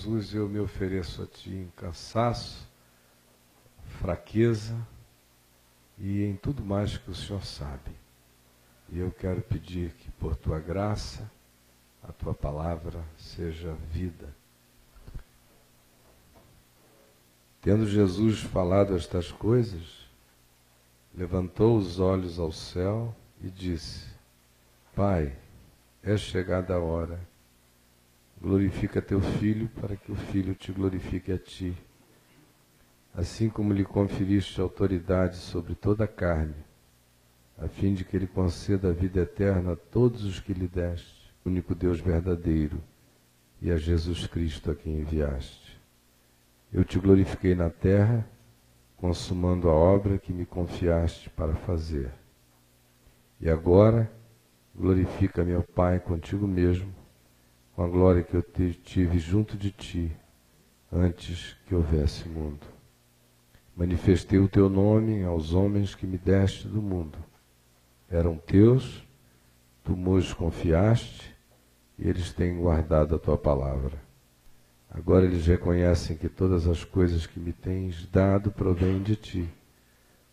Jesus, eu me ofereço a Ti em cansaço, fraqueza e em tudo mais que o Senhor sabe. E eu quero pedir que, por Tua graça, a Tua palavra seja vida. Tendo Jesus falado estas coisas, levantou os olhos ao céu e disse: Pai, é chegada a hora. Glorifica Teu Filho, para que o Filho te glorifique a Ti. Assim como lhe conferiste autoridade sobre toda a carne, a fim de que Ele conceda a vida eterna a todos os que lhe deste, o único Deus verdadeiro, e a Jesus Cristo a quem enviaste. Eu te glorifiquei na terra, consumando a obra que me confiaste para fazer. E agora, glorifica-me, ó Pai, contigo mesmo, com a glória que eu tive junto de Ti, antes que houvesse mundo. Manifestei o Teu nome aos homens que me deste do mundo. Eram Teus, Tu os confiaste, e eles têm guardado a Tua palavra. Agora eles reconhecem que todas as coisas que me tens dado provêm de Ti,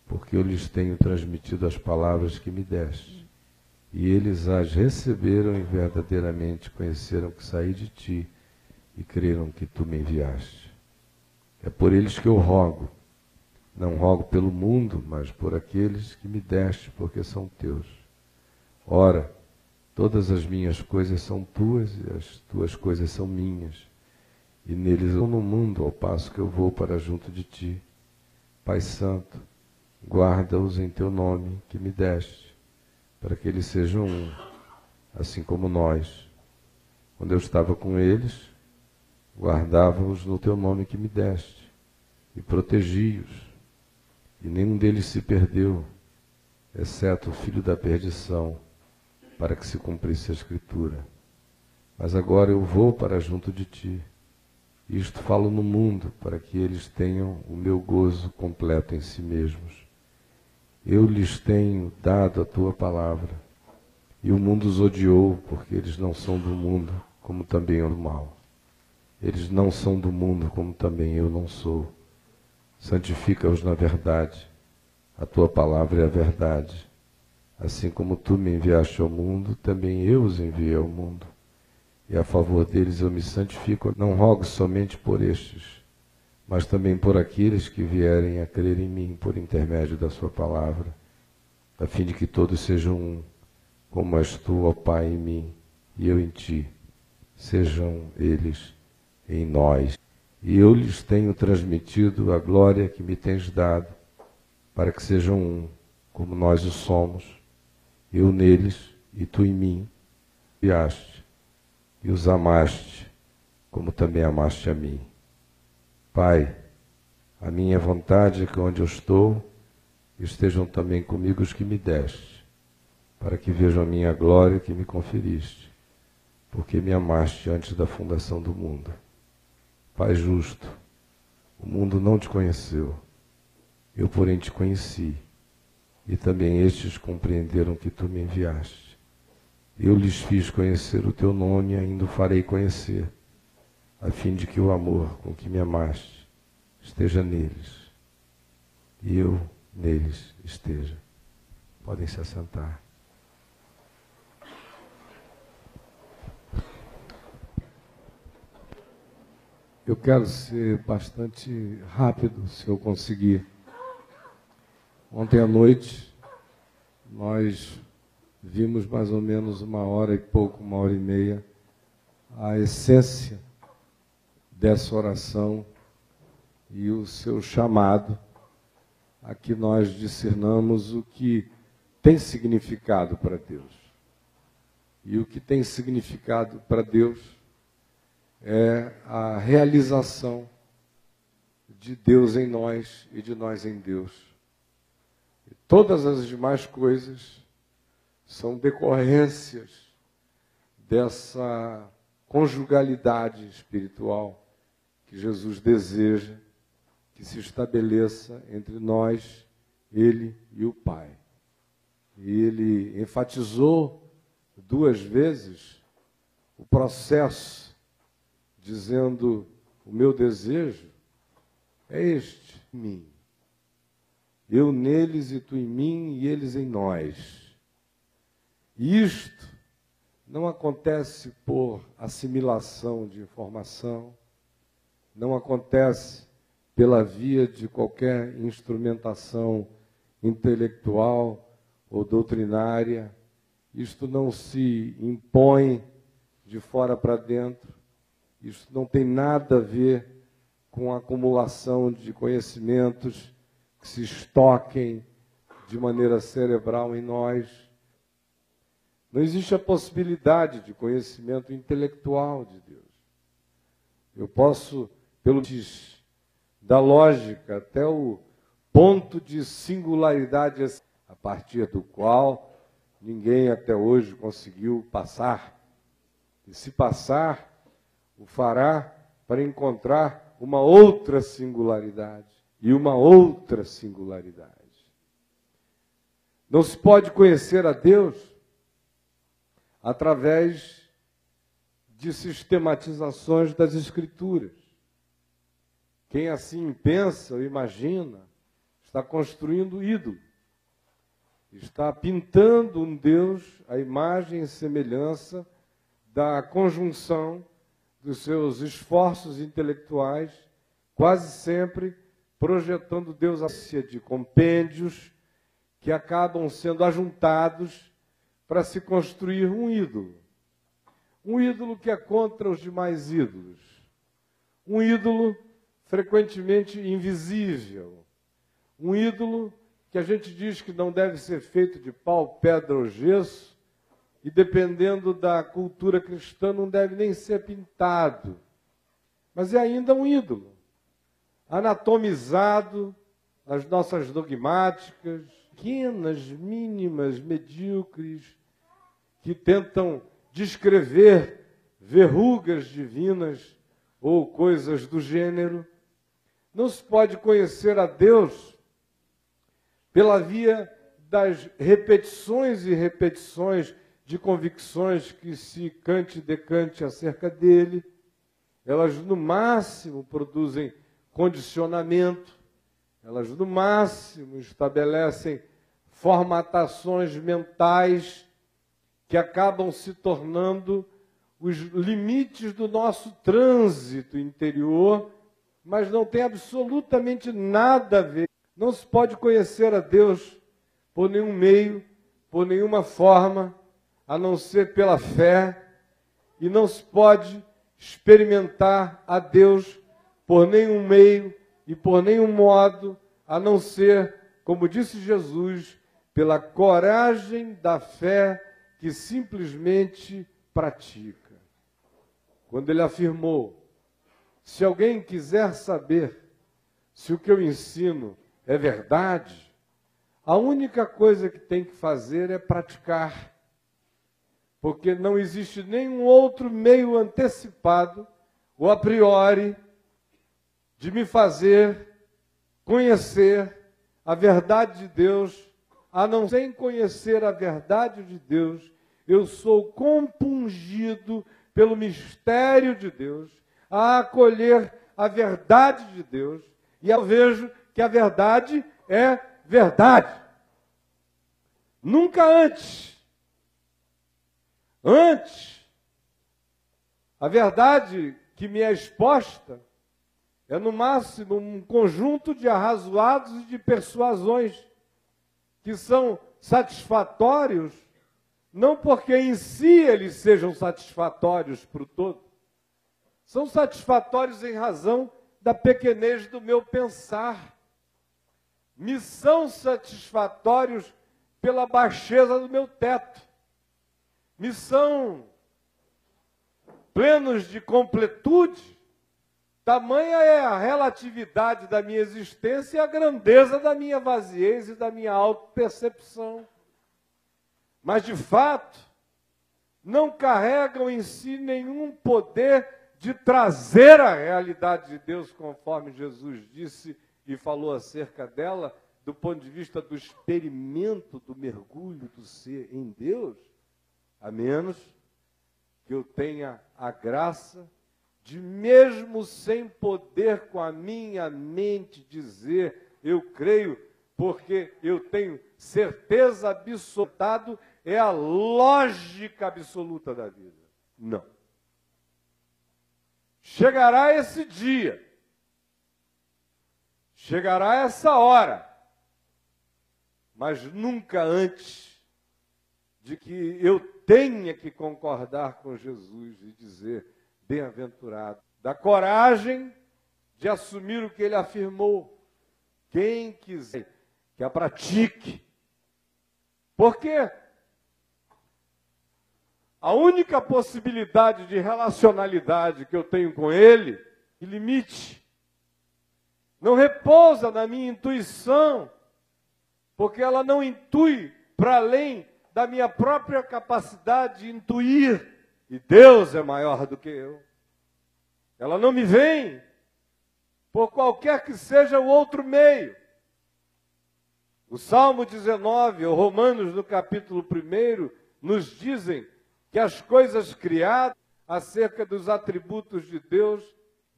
porque eu lhes tenho transmitido as palavras que me deste. E eles as receberam e verdadeiramente conheceram que saí de Ti e creram que Tu me enviaste. É por eles que eu rogo. Não rogo pelo mundo, mas por aqueles que me deste, porque são Teus. Ora, todas as minhas coisas são Tuas e as Tuas coisas são minhas. E neles eu no mundo, ao passo que eu vou para junto de Ti. Pai Santo, guarda-os em Teu nome que me deste, para que eles sejam um, assim como nós. Quando eu estava com eles, guardava-os no Teu nome que me deste, e protegi-os. E nenhum deles se perdeu, exceto o filho da perdição, para que se cumprisse a Escritura. Mas agora eu vou para junto de Ti. Isto falo no mundo, para que eles tenham o meu gozo completo em si mesmos. Eu lhes tenho dado a Tua palavra, e o mundo os odiou, porque eles não são do mundo, como também eu do mal. Eles não são do mundo, como também eu não sou. Santifica-os na verdade. A Tua palavra é a verdade. Assim como Tu me enviaste ao mundo, também eu os enviei ao mundo. E a favor deles eu me santifico. Não rogo somente por estes, mas também por aqueles que vierem a crer em mim por intermédio da Sua palavra, a fim de que todos sejam um, como és Tu, ó Pai, em mim, e eu em Ti. Sejam eles em nós. E eu lhes tenho transmitido a glória que me tens dado, para que sejam um, como nós o somos, eu neles e Tu em mim, enviaste, e os amaste, como também amaste a mim. Pai, a minha vontade é que onde eu estou, estejam também comigo os que me deste, para que vejam a minha glória que me conferiste, porque me amaste antes da fundação do mundo. Pai justo, o mundo não Te conheceu, eu porém Te conheci, e também estes compreenderam que Tu me enviaste. Eu lhes fiz conhecer o Teu nome e ainda o farei conhecer, a fim de que o amor com que me amaste esteja neles, e eu neles esteja. Podem se assentar. Eu quero ser bastante rápido, se eu conseguir. Ontem à noite, nós vimos mais ou menos 1 hora e pouco, 1 hora e meia, a essência dessa oração e o seu chamado a que nós discernamos o que tem significado para Deus. E o que tem significado para Deus é a realização de Deus em nós e de nós em Deus. E todas as demais coisas são decorrências dessa conjugalidade espiritual que Jesus deseja que se estabeleça entre nós, Ele e o Pai. E Ele enfatizou 2 vezes o processo, dizendo o meu desejo é este, em mim. Eu neles e tu em mim e eles em nós. E isto não acontece por assimilação de informação, não acontece pela via de qualquer instrumentação intelectual ou doutrinária. Isto não se impõe de fora para dentro. Isto não tem nada a ver com a acumulação de conhecimentos que se estoquem de maneira cerebral em nós. Não existe a possibilidade de conhecimento intelectual de Deus. Eu posso, pelo da lógica, até o ponto de singularidade a partir do qual ninguém até hoje conseguiu passar. E se passar, o fará para encontrar uma outra singularidade e uma outra singularidade. Não se pode conhecer a Deus através de sistematizações das Escrituras. Quem assim pensa ou imagina está construindo ídolo. Está pintando um Deus à imagem e semelhança da conjunção dos seus esforços intelectuais, quase sempre projetando Deus de compêndios que acabam sendo ajuntados para se construir um ídolo. Um ídolo que é contra os demais ídolos. Um ídolo frequentemente invisível. Um ídolo que a gente diz que não deve ser feito de pau, pedra ou gesso, e dependendo da cultura cristã não deve nem ser pintado. Mas é ainda um ídolo, anatomizado nas nossas dogmáticas, pequenas, mínimas, medíocres, que tentam descrever verrugas divinas ou coisas do gênero. Não se pode conhecer a Deus pela via das repetições e repetições de convicções que se cante e decante acerca dele. Elas, no máximo, produzem condicionamento, elas, no máximo, estabelecem formatações mentais que acabam se tornando os limites do nosso trânsito interior, mas não tem absolutamente nada a ver. Não se pode conhecer a Deus por nenhum meio, por nenhuma forma, a não ser pela fé, e não se pode experimentar a Deus por nenhum meio e por nenhum modo, a não ser, como disse Jesus, pela coragem da fé que simplesmente pratica. Quando ele afirmou: se alguém quiser saber se o que eu ensino é verdade, a única coisa que tem que fazer é praticar. Porque não existe nenhum outro meio antecipado ou a priori de me fazer conhecer a verdade de Deus, a não ser conhecer a verdade de Deus, eu sou compungido pelo mistério de Deus a acolher a verdade de Deus, e eu vejo que a verdade é verdade. Nunca antes. Antes, a verdade que me é exposta é, no máximo, um conjunto de arrazoados e de persuasões que são satisfatórios, não porque em si eles sejam satisfatórios para o todo, são satisfatórios em razão da pequenez do meu pensar. Me são satisfatórios pela baixeza do meu teto. Me são plenos de completude. Tamanha é a relatividade da minha existência e a grandeza da minha vaziez e da minha autopercepção. Mas, de fato, não carregam em si nenhum poder de trazer a realidade de Deus, conforme Jesus disse e falou acerca dela, do ponto de vista do experimento, do mergulho do ser em Deus, a menos que eu tenha a graça de mesmo sem poder com a minha mente dizer, eu creio, porque eu tenho certeza absoluta, é a lógica absoluta da vida. Não. Chegará esse dia, chegará essa hora, mas nunca antes de que eu tenha que concordar com Jesus e dizer, bem-aventurado, da coragem de assumir o que ele afirmou. Quem quiser que a pratique. Por quê? A única possibilidade de relacionalidade que eu tenho com ele, que limite, não repousa na minha intuição, porque ela não intui para além da minha própria capacidade de intuir. E Deus é maior do que eu. Ela não me vem por qualquer que seja o outro meio. O Salmo 19, ou Romanos no capítulo 1, nos dizem que as coisas criadas acerca dos atributos de Deus,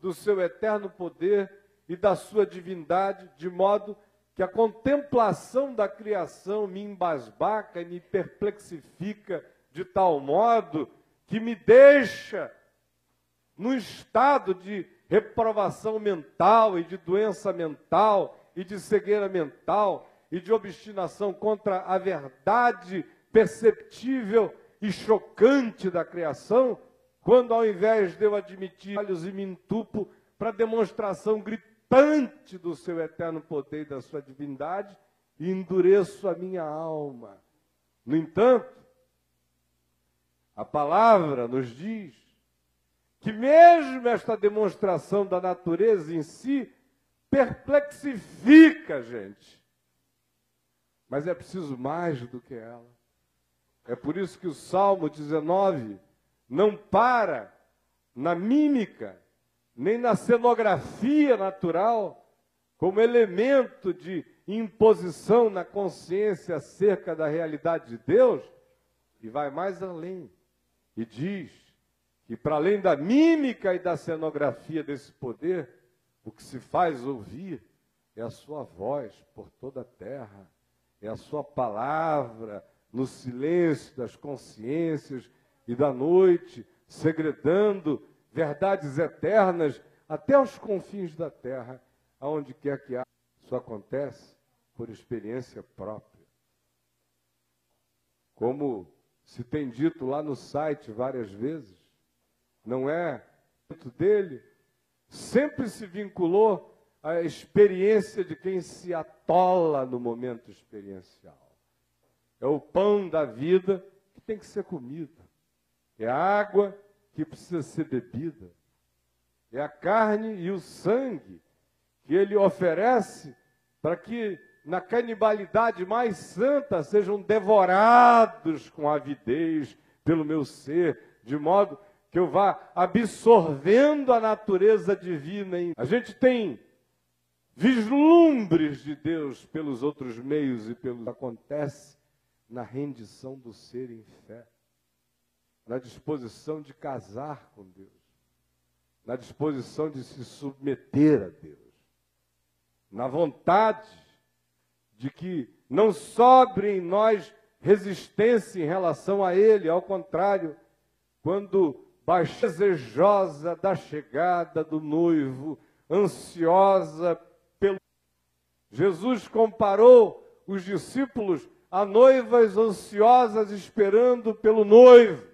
do seu eterno poder e da sua divindade, de modo que a contemplação da criação me embasbaca e me perplexifica de tal modo que me deixa num estado de reprovação mental e de doença mental e de cegueira mental e de obstinação contra a verdade perceptível e chocante da criação, quando ao invés de eu admitir olhos e me entupo para demonstração gritante do seu eterno poder e da sua divindade, e endureço a minha alma. No entanto, a palavra nos diz que mesmo esta demonstração da natureza em si perplexifica a gente. Mas é preciso mais do que ela. É por isso que o Salmo 19 não para na mímica, nem na cenografia natural, como elemento de imposição na consciência acerca da realidade de Deus, e vai mais além. E diz que para além da mímica e da cenografia desse poder, o que se faz ouvir é a sua voz por toda a terra, é a sua palavra no silêncio das consciências e da noite, segredando verdades eternas até os confins da terra, aonde quer que haja. Isso acontece por experiência própria. Como se tem dito lá no site várias vezes, não é dele, sempre se vinculou à experiência de quem se atola no momento experiencial. É o pão da vida que tem que ser comido. É a água que precisa ser bebida. É a carne e o sangue que ele oferece para que na canibalidade mais santa sejam devorados com avidez pelo meu ser, de modo que eu vá absorvendo a natureza divina. A gente tem vislumbres de Deus pelos outros meios e pelo que acontece na rendição do ser em fé, na disposição de casar com Deus, na disposição de se submeter a Deus, na vontade de que não sobre em nós resistência em relação a Ele, ao contrário, quando desejosa da chegada do noivo, ansiosa pelo... Jesus comparou os discípulos a noivas ansiosas esperando pelo noivo.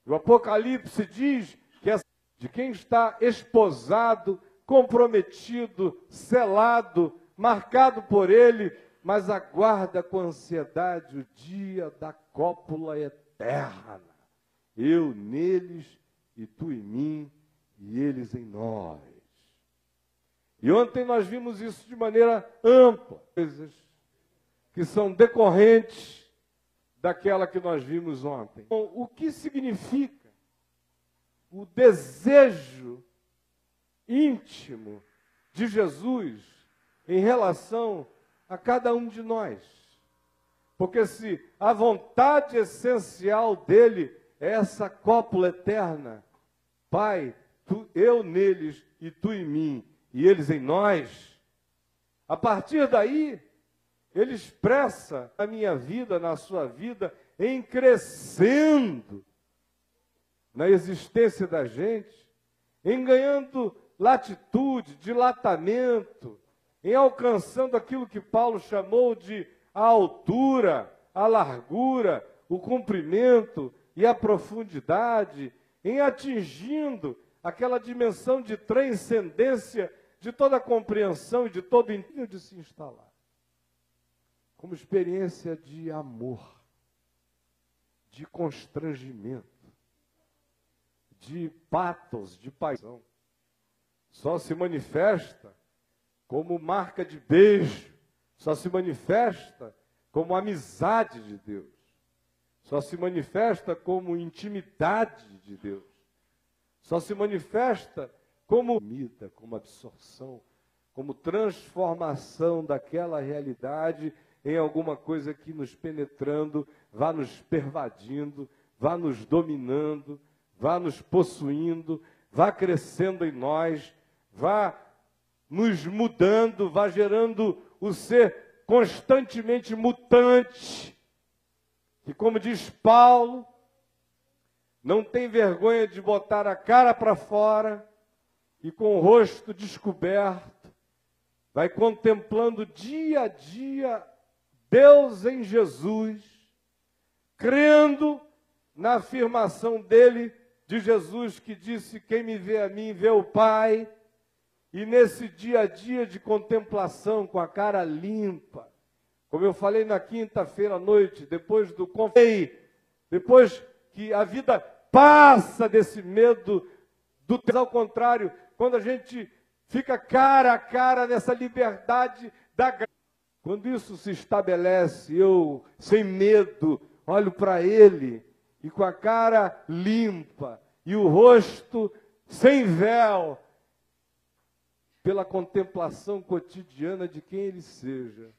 O Apocalipse diz que é de quem está esposado, comprometido, selado, marcado por ele, mas aguarda com ansiedade o dia da cópula eterna. Eu neles, e tu em mim, e eles em nós. E ontem nós vimos isso de maneira ampla, coisas que são decorrentes daquela que nós vimos ontem. Bom, o que significa o desejo íntimo de Jesus em relação a cada um de nós? Porque se a vontade essencial dele é essa cópula eterna, Pai, eu neles e tu em mim, e eles em nós, a partir daí, ele expressa a minha vida, na sua vida, em crescendo na existência da gente, em ganhando latitude, dilatamento, em alcançando aquilo que Paulo chamou de a altura, a largura, o comprimento e a profundidade, em atingindo aquela dimensão de transcendência de toda a compreensão e de todo o entendimento de se instalar. Como experiência de amor, de constrangimento, de patos, de paixão. Só se manifesta como marca de beijo, só se manifesta como amizade de Deus, só se manifesta como intimidade de Deus, só se manifesta como comida, como absorção, como transformação daquela realidade em alguma coisa que nos penetrando, vá nos pervadindo, vá nos dominando, vá nos possuindo, vá crescendo em nós, vá nos mudando, vá gerando o ser constantemente mutante, que, como diz Paulo, não tem vergonha de botar a cara para fora e com o rosto descoberto, vai contemplando dia a dia Deus em Jesus, crendo na afirmação dele, de Jesus, que disse: quem me vê a mim, vê o Pai. E nesse dia a dia de contemplação, com a cara limpa, como eu falei na quinta-feira à noite, depois do depois que a vida passa desse medo do ao contrário, quando a gente fica cara a cara nessa liberdade da graça, quando isso se estabelece, eu, sem medo, olho para Ele, e com a cara limpa, e o rosto sem véu, pela contemplação cotidiana de quem Ele seja,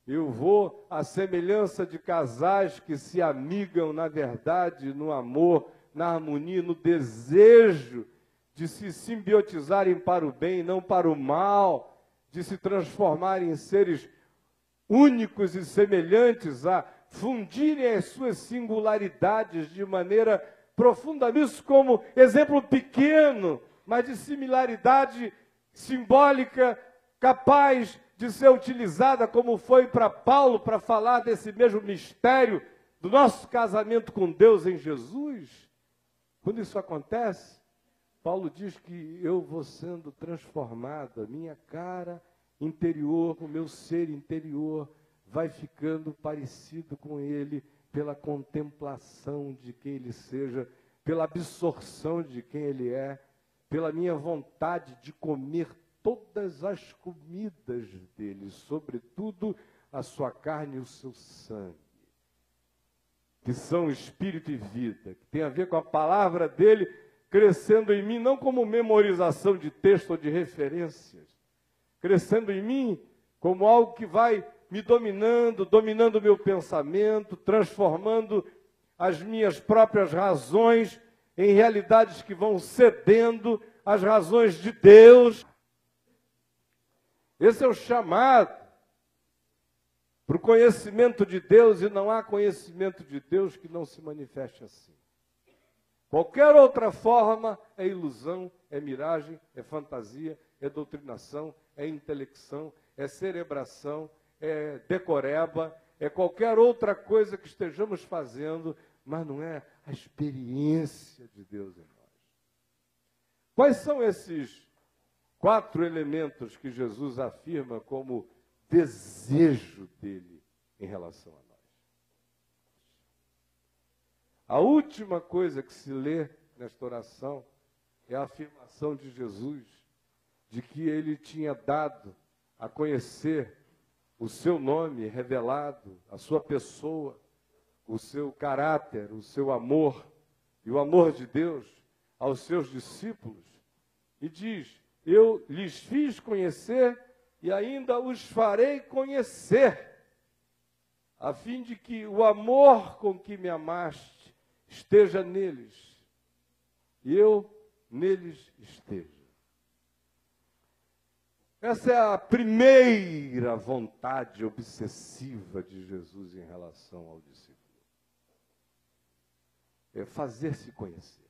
eu vou à semelhança de casais que se amigam na verdade, no amor, na harmonia, no desejo de se simbiotizarem para o bem, não para o mal, de se transformarem em seres únicos e semelhantes, a fundirem as suas singularidades de maneira profunda. Isso como exemplo pequeno, mas de similaridade simbólica, capaz de ser utilizada, como foi para Paulo, para falar desse mesmo mistério do nosso casamento com Deus em Jesus. Quando isso acontece, Paulo diz que eu vou sendo transformado, a minha cara interior, o meu ser interior vai ficando parecido com Ele pela contemplação de quem Ele seja, pela absorção de quem Ele é, pela minha vontade de comer todas as comidas dele, sobretudo a sua carne e o seu sangue, que são espírito e vida, que tem a ver com a palavra dele crescendo em mim, não como memorização de texto ou de referências, crescendo em mim como algo que vai me dominando, dominando o meu pensamento, transformando as minhas próprias razões em realidades que vão cedendo às razões de Deus. Esse é o chamado para o conhecimento de Deus, e não há conhecimento de Deus que não se manifeste assim. Qualquer outra forma é ilusão, é miragem, é fantasia, é doutrinação, é intelecção, é cerebração, é decoreba, é qualquer outra coisa que estejamos fazendo, mas não é a experiência de Deus em nós. Quais são esses 4 elementos que Jesus afirma como desejo dele em relação a nós? A última coisa que se lê nesta oração é a afirmação de Jesus de que ele tinha dado a conhecer o seu nome revelado, a sua pessoa, o seu caráter, o seu amor e o amor de Deus aos seus discípulos, e diz: eu lhes fiz conhecer e ainda os farei conhecer, a fim de que o amor com que me amaste esteja neles, e eu neles esteja. Essa é a primeira vontade obsessiva de Jesus em relação ao discípulo. É fazer-se conhecer.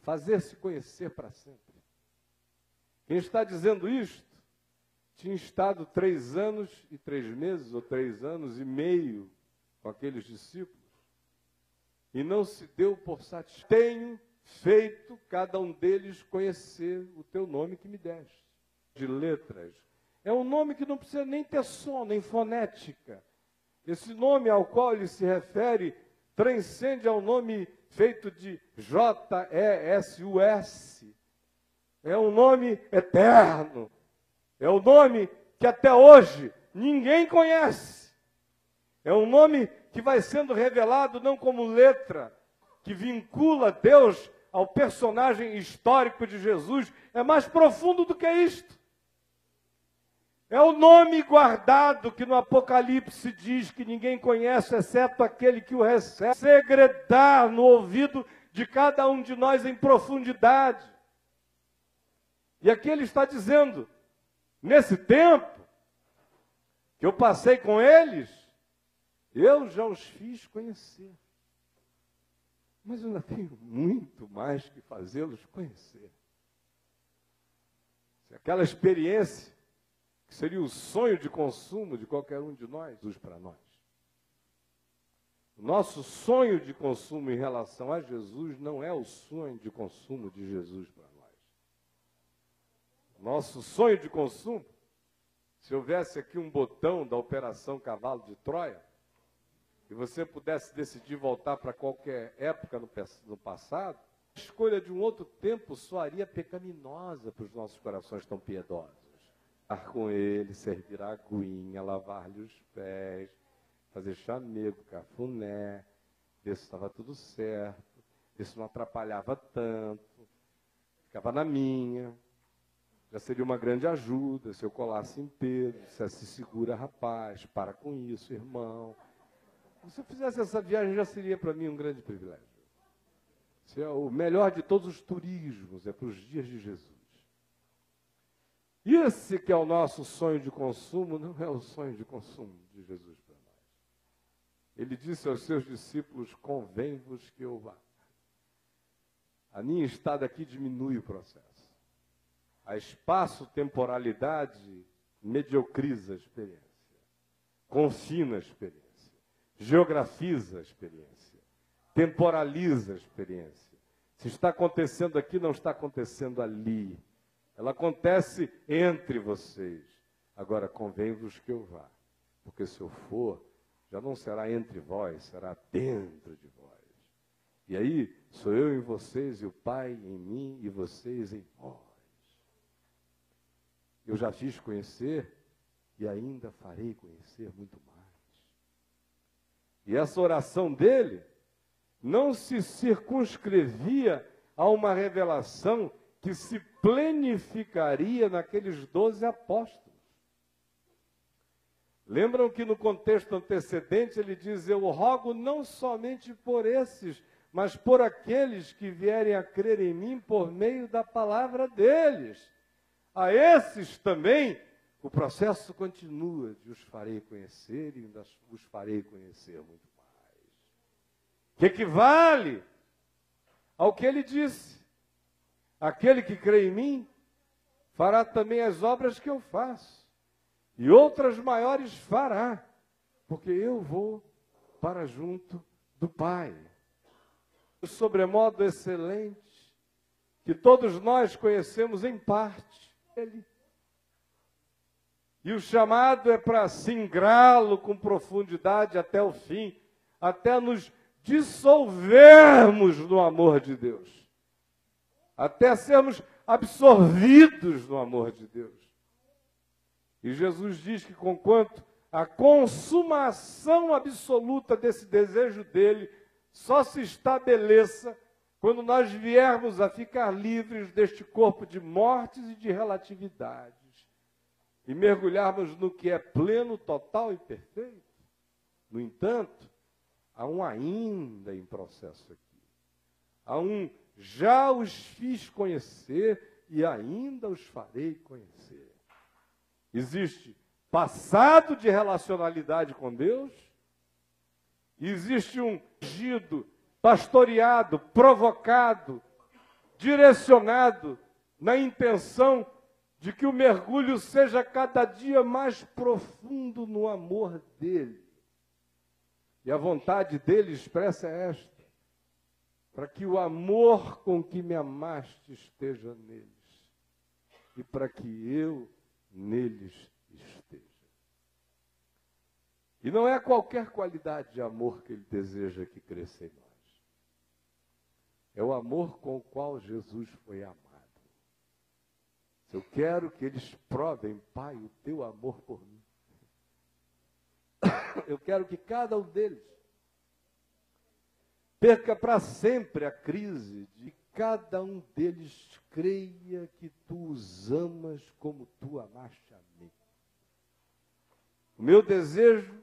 Fazer-se conhecer para sempre. Quem está dizendo isto tinha estado 3 anos e 3 meses, ou 3 anos e meio com aqueles discípulos, e não se deu por satisfeito. Tenho feito cada um deles conhecer o teu nome que me deste. De letras. É um nome que não precisa nem ter som, nem fonética. Esse nome ao qual ele se refere transcende ao nome feito de J-E-S-U-S. É um nome eterno. É um nome que até hoje ninguém conhece. É um nome que vai sendo revelado não como letra, que vincula Deus ao personagem histórico de Jesus. É mais profundo do que isto. É o nome guardado que no Apocalipse diz que ninguém conhece, exceto aquele que o recebe. Segredar no ouvido de cada um de nós em profundidade. E aqui ele está dizendo, nesse tempo que eu passei com eles, eu já os fiz conhecer. Mas eu ainda tenho muito mais que fazê-los conhecer. Se aquela experiência, que seria o sonho de consumo de qualquer um de nós, Jesus para nós. O nosso sonho de consumo em relação a Jesus não é o sonho de consumo de Jesus para nós. O nosso sonho de consumo, se houvesse aqui um botão da Operação Cavalo de Troia, e você pudesse decidir voltar para qualquer época no passado, a escolha de um outro tempo soaria pecaminosa para os nossos corações tão piedosos. Estar com ele, servir a aguinha, lavar-lhe os pés, fazer chamego, cafuné, ver se estava tudo certo, ver se não atrapalhava tanto, ficava na minha. Já seria uma grande ajuda se eu colasse em Pedro, dissesse, segura rapaz, para com isso, irmão. Se eu fizesse essa viagem, já seria para mim um grande privilégio. Isso é o melhor de todos os turismos, é para os dias de Jesus. Esse que é o nosso sonho de consumo, não é o sonho de consumo de Jesus para nós. Ele disse aos seus discípulos, convém-vos que eu vá. A minha estada aqui diminui o processo. A espaço-temporalidade mediocriza a experiência, confina a experiência, geografiza a experiência, temporaliza a experiência. Se está acontecendo aqui, não está acontecendo ali. Ela acontece entre vocês. Agora, convém-vos que eu vá. Porque se eu for, já não será entre vós, será dentro de vós. E aí, sou eu em vocês, e o Pai em mim, e vocês em vós. Eu já fiz conhecer, e ainda farei conhecer muito mais. E essa oração dele não se circunscrevia a uma revelação que se plenificaria naqueles 12 apóstolos. Lembram que no contexto antecedente ele diz, eu rogo não somente por esses, mas por aqueles que vierem a crer em mim por meio da palavra deles. A esses também, o processo continua de os farei conhecer e ainda os farei conhecer muito mais. Que equivale ao que ele disse. Aquele que crê em mim, fará também as obras que eu faço. E outras maiores fará, porque eu vou para junto do Pai. O sobremodo excelente, que todos nós conhecemos em parte, Ele. E o chamado é para singrá-lo com profundidade até o fim, até nos dissolvermos no amor de Deus. Até sermos absorvidos no amor de Deus. E Jesus diz que, conquanto a consumação absoluta desse desejo dele só se estabeleça quando nós viermos a ficar livres deste corpo de mortes e de relatividades e mergulharmos no que é pleno, total e perfeito. No entanto, há um ainda em processo aqui. Há um já os fiz conhecer e ainda os farei conhecer. Existe passado de relacionalidade com Deus, existe um ungido, pastoreado, provocado, direcionado na intenção de que o mergulho seja cada dia mais profundo no amor dele. E a vontade dele expressa é esta: para que o amor com que me amaste esteja neles, e para que eu neles esteja. E não é qualquer qualidade de amor que ele deseja que cresça em nós. É o amor com o qual Jesus foi amado. Eu quero que eles provem, Pai, o teu amor por mim. Eu quero que cada um deles perca para sempre a crise de cada um deles creia que tu os amas como tu amaste a mim. O meu desejo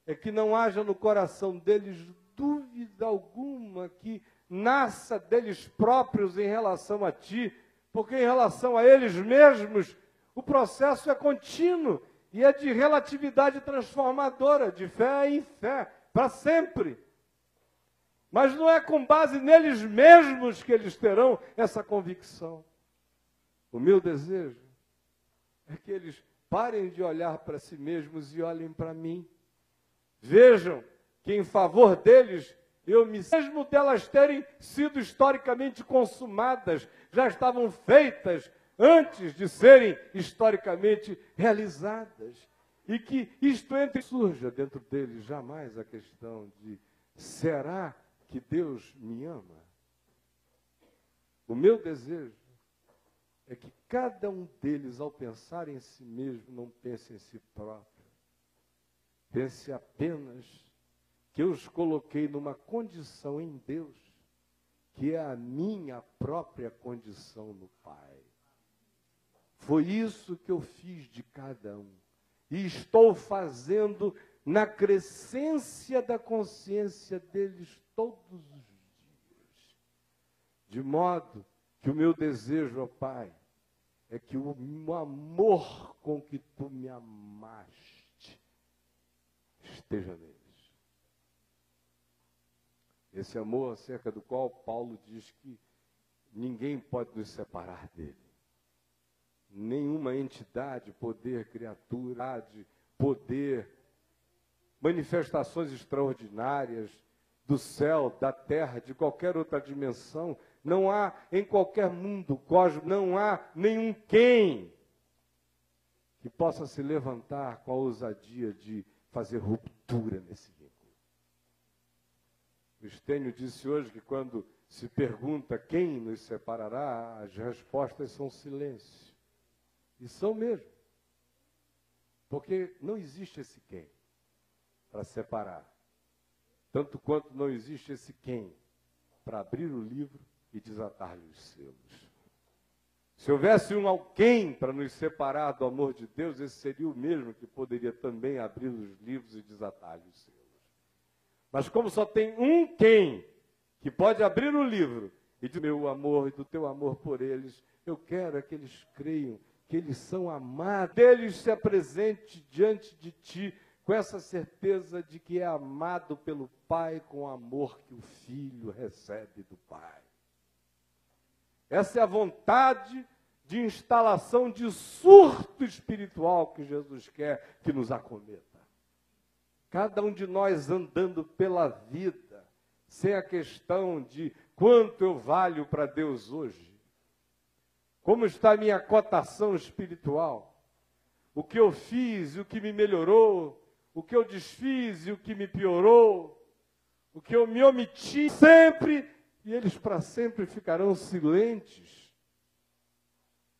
é que não haja no coração deles dúvida alguma que nasça deles próprios em relação a ti, porque em relação a eles mesmos, o processo é contínuo e é de relatividade transformadora, de fé em fé, para sempre. Mas não é com base neles mesmos que eles terão essa convicção. O meu desejo é que eles parem de olhar para si mesmos e olhem para mim. Vejam que em favor deles, mesmo delas terem sido historicamente consumadas, já estavam feitas antes de serem historicamente realizadas. E que isto surja dentro deles jamais a questão de: será que Deus me ama? O meu desejo é que cada um deles, ao pensar em si mesmo, não pense em si próprio. Pense apenas que eu os coloquei numa condição em Deus, que é a minha própria condição no Pai. Foi isso que eu fiz de cada um. E estou fazendo na crescência da consciência deles todos os dias. De modo que o meu desejo, ó Pai, é que o amor com que tu me amaste esteja neles. Esse amor acerca do qual Paulo diz que ninguém pode nos separar dele. Nenhuma entidade, poder, criatura, poder, manifestações extraordinárias do céu, da terra, de qualquer outra dimensão. Não há em qualquer mundo cósmico, não há nenhum quem que possa se levantar com a ousadia de fazer ruptura nesse vínculo. O Estênio disse hoje que quando se pergunta quem nos separará, as respostas são silêncio. E são mesmo. Porque não existe esse quem para separar. Tanto quanto não existe esse quem para abrir o livro e desatar-lhe os selos. Se houvesse um alguém para nos separar do amor de Deus, esse seria o mesmo que poderia também abrir os livros e desatar-lhe os selos. Mas como só tem um quem que pode abrir o livro e do meu amor e do teu amor por eles, eu quero é que eles creiam que eles são amados. Eles se apresente diante de ti com essa certeza de que é amado pelo Pai com o amor que o Filho recebe do Pai. Essa é a vontade de instalação de surto espiritual que Jesus quer que nos acometa. Cada um de nós andando pela vida, sem a questão de quanto eu valho para Deus hoje. Como está a minha cotação espiritual? O que eu fiz e o que me melhorou? O que eu desfiz e o que me piorou? O que eu me omiti sempre, e eles para sempre ficarão silentes.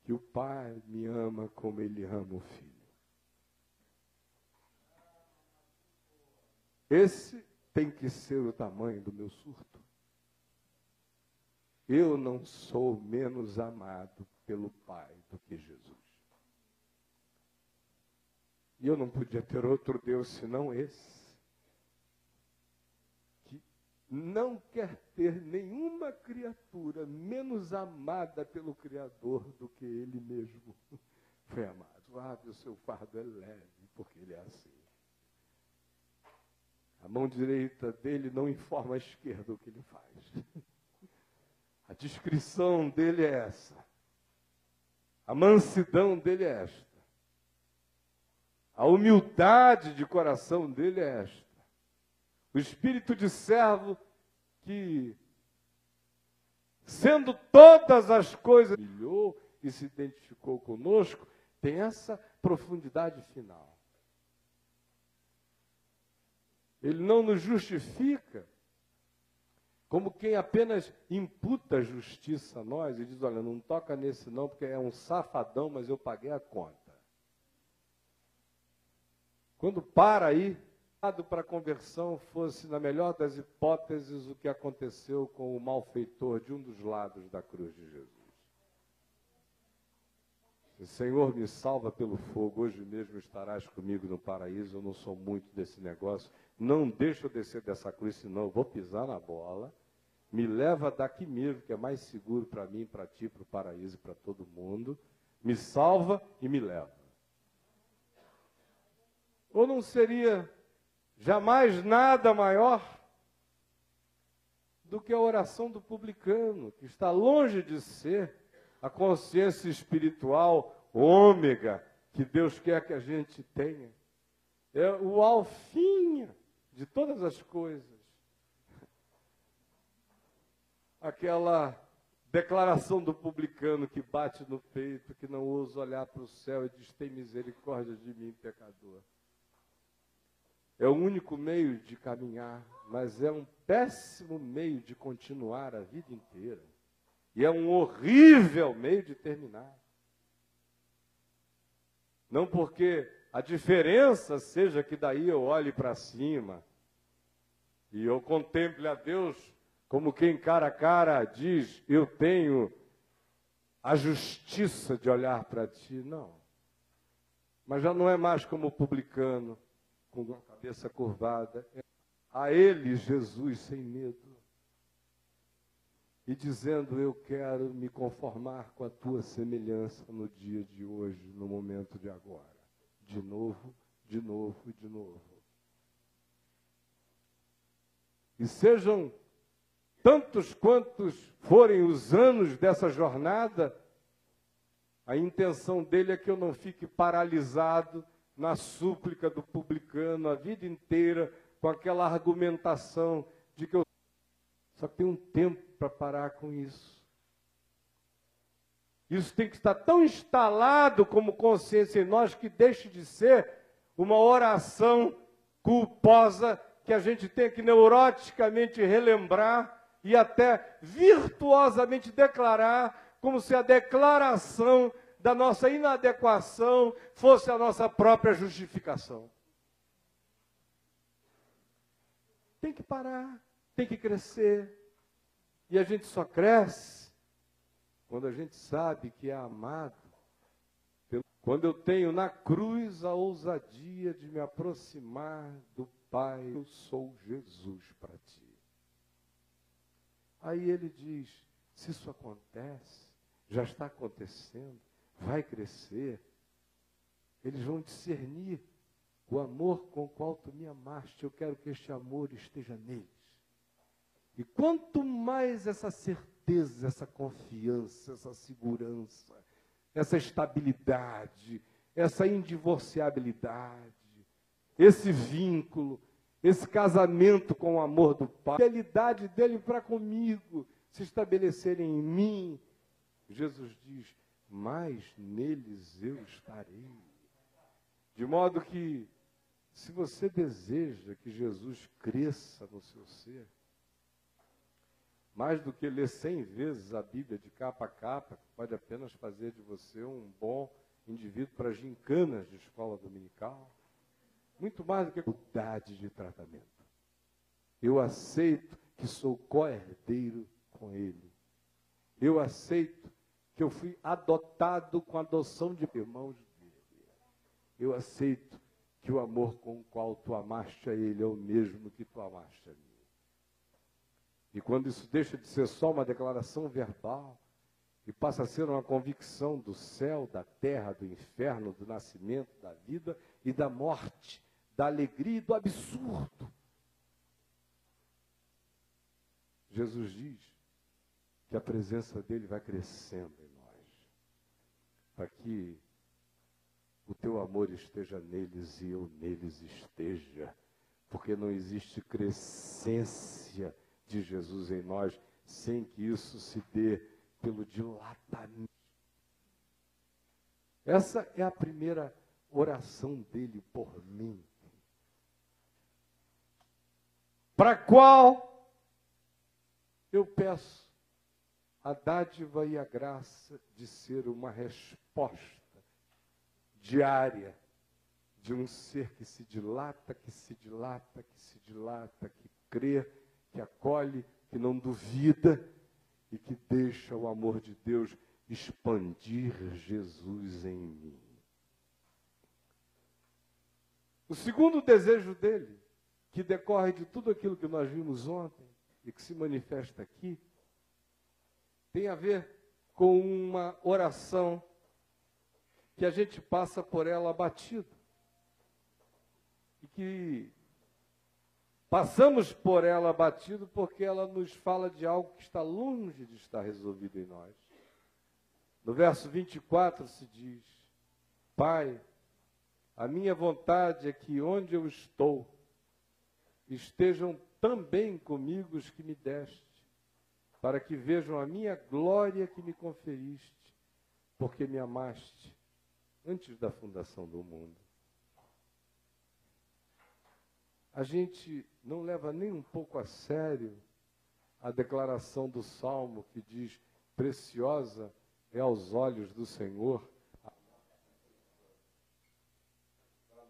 Que o Pai me ama como Ele ama o Filho. Esse tem que ser o tamanho do meu surto. Eu não sou menos amado pelo Pai do que Jesus. E eu não podia ter outro Deus senão esse, que não quer ter nenhuma criatura menos amada pelo Criador do que ele mesmo foi amado. Suave, o seu fardo é leve, porque ele é assim. A mão direita dele não informa a esquerda o que ele faz. A descrição dele é essa. A mansidão dele é esta. A humildade de coração dele é esta. O espírito de servo que, sendo todas as coisas, humilhou e se identificou conosco, tem essa profundidade final. Ele não nos justifica como quem apenas imputa justiça a nós e diz, olha, não toca nesse não, porque é um safadão, mas eu paguei a conta. Quando para aí, para a conversão fosse, na melhor das hipóteses, o que aconteceu com o malfeitor de um dos lados da cruz de Jesus. O Senhor me salva pelo fogo, hoje mesmo estarás comigo no paraíso. Eu não sou muito desse negócio, não deixa eu descer dessa cruz, senão eu vou pisar na bola. Me leva daqui mesmo, que é mais seguro para mim, para ti, para o paraíso e para todo mundo. Me salva e me leva. Ou não seria jamais nada maior do que a oração do publicano, que está longe de ser a consciência espiritual ômega que Deus quer que a gente tenha. É o alfinha de todas as coisas. Aquela declaração do publicano que bate no peito, que não ousa olhar para o céu e diz, tem misericórdia de mim, pecador. É o único meio de caminhar, mas é um péssimo meio de continuar a vida inteira. E é um horrível meio de terminar. Não porque a diferença seja que daí eu olhe para cima e eu contemple a Deus como quem cara a cara diz, eu tenho a justiça de olhar para ti. Não. Mas já não é mais como o publicano, com a cabeça curvada. A ele, Jesus, sem medo. E dizendo, eu quero me conformar com a tua semelhança no dia de hoje, no momento de agora. De novo, de novo e de novo. E sejam tantos quantos forem os anos dessa jornada, a intenção dele é que eu não fique paralisado na súplica do publicano a vida inteira, com aquela argumentação de que eu só tenho um tempo para parar com isso. Isso tem que estar tão instalado como consciência em nós que deixe de ser uma oração culposa que a gente tem que neuroticamente relembrar e até virtuosamente declarar, como se a declaração da nossa inadequação fosse a nossa própria justificação. Tem que parar, tem que crescer. E a gente só cresce quando a gente sabe que é amado. Quando eu tenho na cruz a ousadia de me aproximar do Pai, eu sou Jesus para ti. Aí ele diz, se isso acontece, já está acontecendo, vai crescer, eles vão discernir o amor com o qual tu me amaste. Eu quero que este amor esteja neles. E quanto mais essa certeza, essa confiança, essa segurança, essa estabilidade, essa indivorciabilidade, esse vínculo, esse casamento com o amor do Pai, a fidelidade dele para comigo se estabelecerem em mim, Jesus diz, mas neles eu estarei. De modo que, se você deseja que Jesus cresça no seu ser, mais do que ler 100 vezes a Bíblia de capa a capa, pode apenas fazer de você um bom indivíduo para gincanas de escola dominical, muito mais do que dificuldade de tratamento. Eu aceito que sou co-herdeiro com Ele. Eu aceito que eu fui adotado com a adoção de irmãos dele. Eu aceito que o amor com o qual tu amaste a Ele é o mesmo que tu amaste a mim. E quando isso deixa de ser só uma declaração verbal, e passa a ser uma convicção do céu, da terra, do inferno, do nascimento, da vida e da morte, da alegria e do absurdo. Jesus diz que a presença dele vai crescendo em nós, para que o teu amor esteja neles e eu neles esteja, porque não existe crescência de Jesus em nós sem que isso se dê pelo dilatamento. Essa é a primeira oração dele por mim, para a qual eu peço a dádiva e a graça de ser uma resposta diária de um ser que se dilata, que se dilata, que se dilata, que crê, que acolhe, que não duvida e que deixa o amor de Deus expandir Jesus em mim. O segundo desejo dele, que decorre de tudo aquilo que nós vimos ontem e que se manifesta aqui, tem a ver com uma oração que a gente passa por ela abatido. E que passamos por ela abatido porque ela nos fala de algo que está longe de estar resolvido em nós. No verso 24 se diz: Pai, a minha vontade é que onde eu estou estejam também comigo os que me deste, para que vejam a minha glória que me conferiste, porque me amaste antes da fundação do mundo. A gente não leva nem um pouco a sério a declaração do Salmo que diz: preciosa é aos olhos do Senhor. Para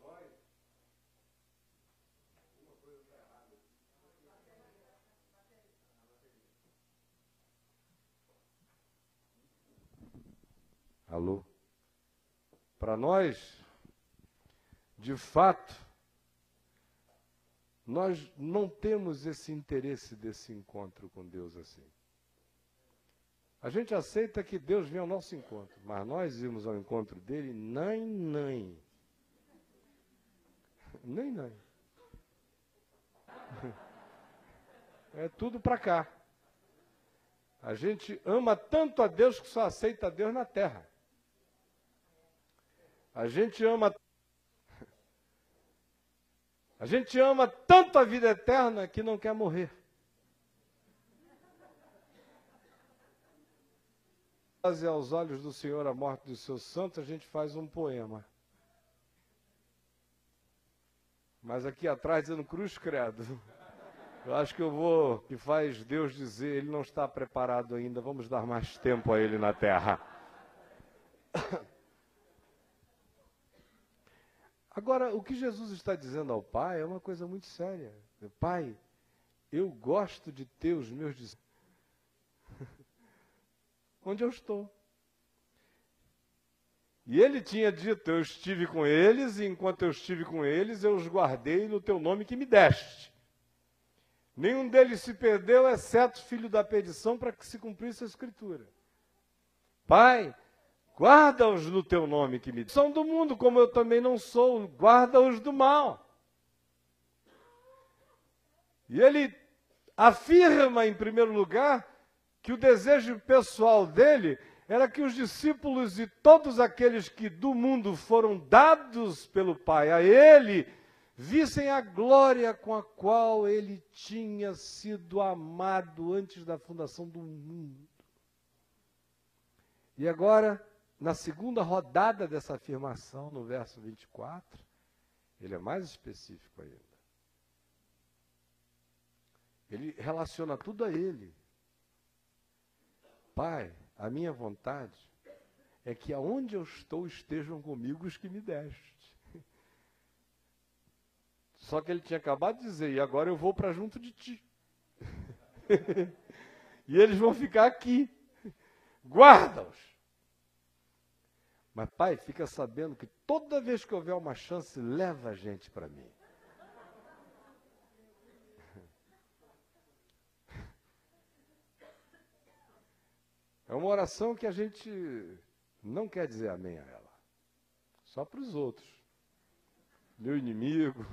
nós, uma coisa está errada. Alô? Para nós, de fato, nós não temos esse interesse desse encontro com Deus assim. A gente aceita que Deus vem ao nosso encontro, mas nós irmos ao encontro dele, nem. É tudo para cá. A gente ama tanto a Deus que só aceita Deus na terra. A gente ama tanto a vida eterna que não quer morrer. Fazer aos olhos do Senhor a morte dos seus santos, a gente faz um poema. Mas aqui atrás dizendo cruz credo. Eu acho que faz Deus dizer, ele não está preparado ainda, vamos dar mais tempo a ele na terra. Agora, o que Jesus está dizendo ao Pai é uma coisa muito séria. Pai, eu gosto de ter os meus discípulos onde eu estou. E ele tinha dito, eu estive com eles, e enquanto eu estive com eles, eu os guardei no teu nome que me deste. Nenhum deles se perdeu, exceto o filho da perdição, para que se cumprisse a Escritura. Pai, guarda-os no teu nome que me deste. São do mundo, como eu também não sou, guarda-os do mal. E ele afirma, em primeiro lugar, que o desejo pessoal dele era que os discípulos e todos aqueles que do mundo foram dados pelo Pai a ele, vissem a glória com a qual ele tinha sido amado antes da fundação do mundo. E agora, na segunda rodada dessa afirmação, no verso 24, ele é mais específico ainda. Ele relaciona tudo a ele. Pai, a minha vontade é que aonde eu estou estejam comigo os que me deste. Só que ele tinha acabado de dizer, e agora eu vou para junto de ti. E eles vão ficar aqui. Guarda-os. Mas, pai, fica sabendo que toda vez que houver uma chance, leva a gente para mim. uma oração que a gente não quer dizer amém a ela. Só para os outros. Meu inimigo.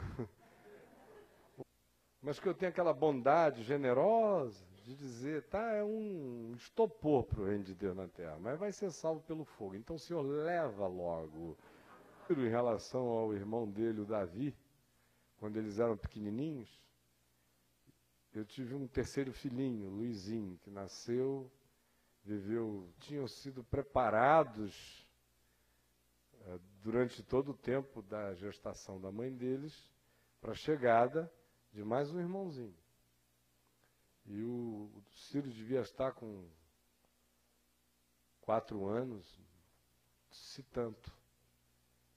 Mas que eu tenho aquela bondade generosa de dizer, tá, é um estopor para o reino de Deus na terra, mas vai ser salvo pelo fogo. Então o Senhor leva logo. Em relação ao irmão dele, o Davi, quando eles eram pequenininhos, eu tive um terceiro filhinho, Luizinho, que nasceu, viveu, tinham sido preparados durante todo o tempo da gestação da mãe deles para a chegada de mais um irmãozinho. E o Ciro devia estar com 4 anos, se tanto.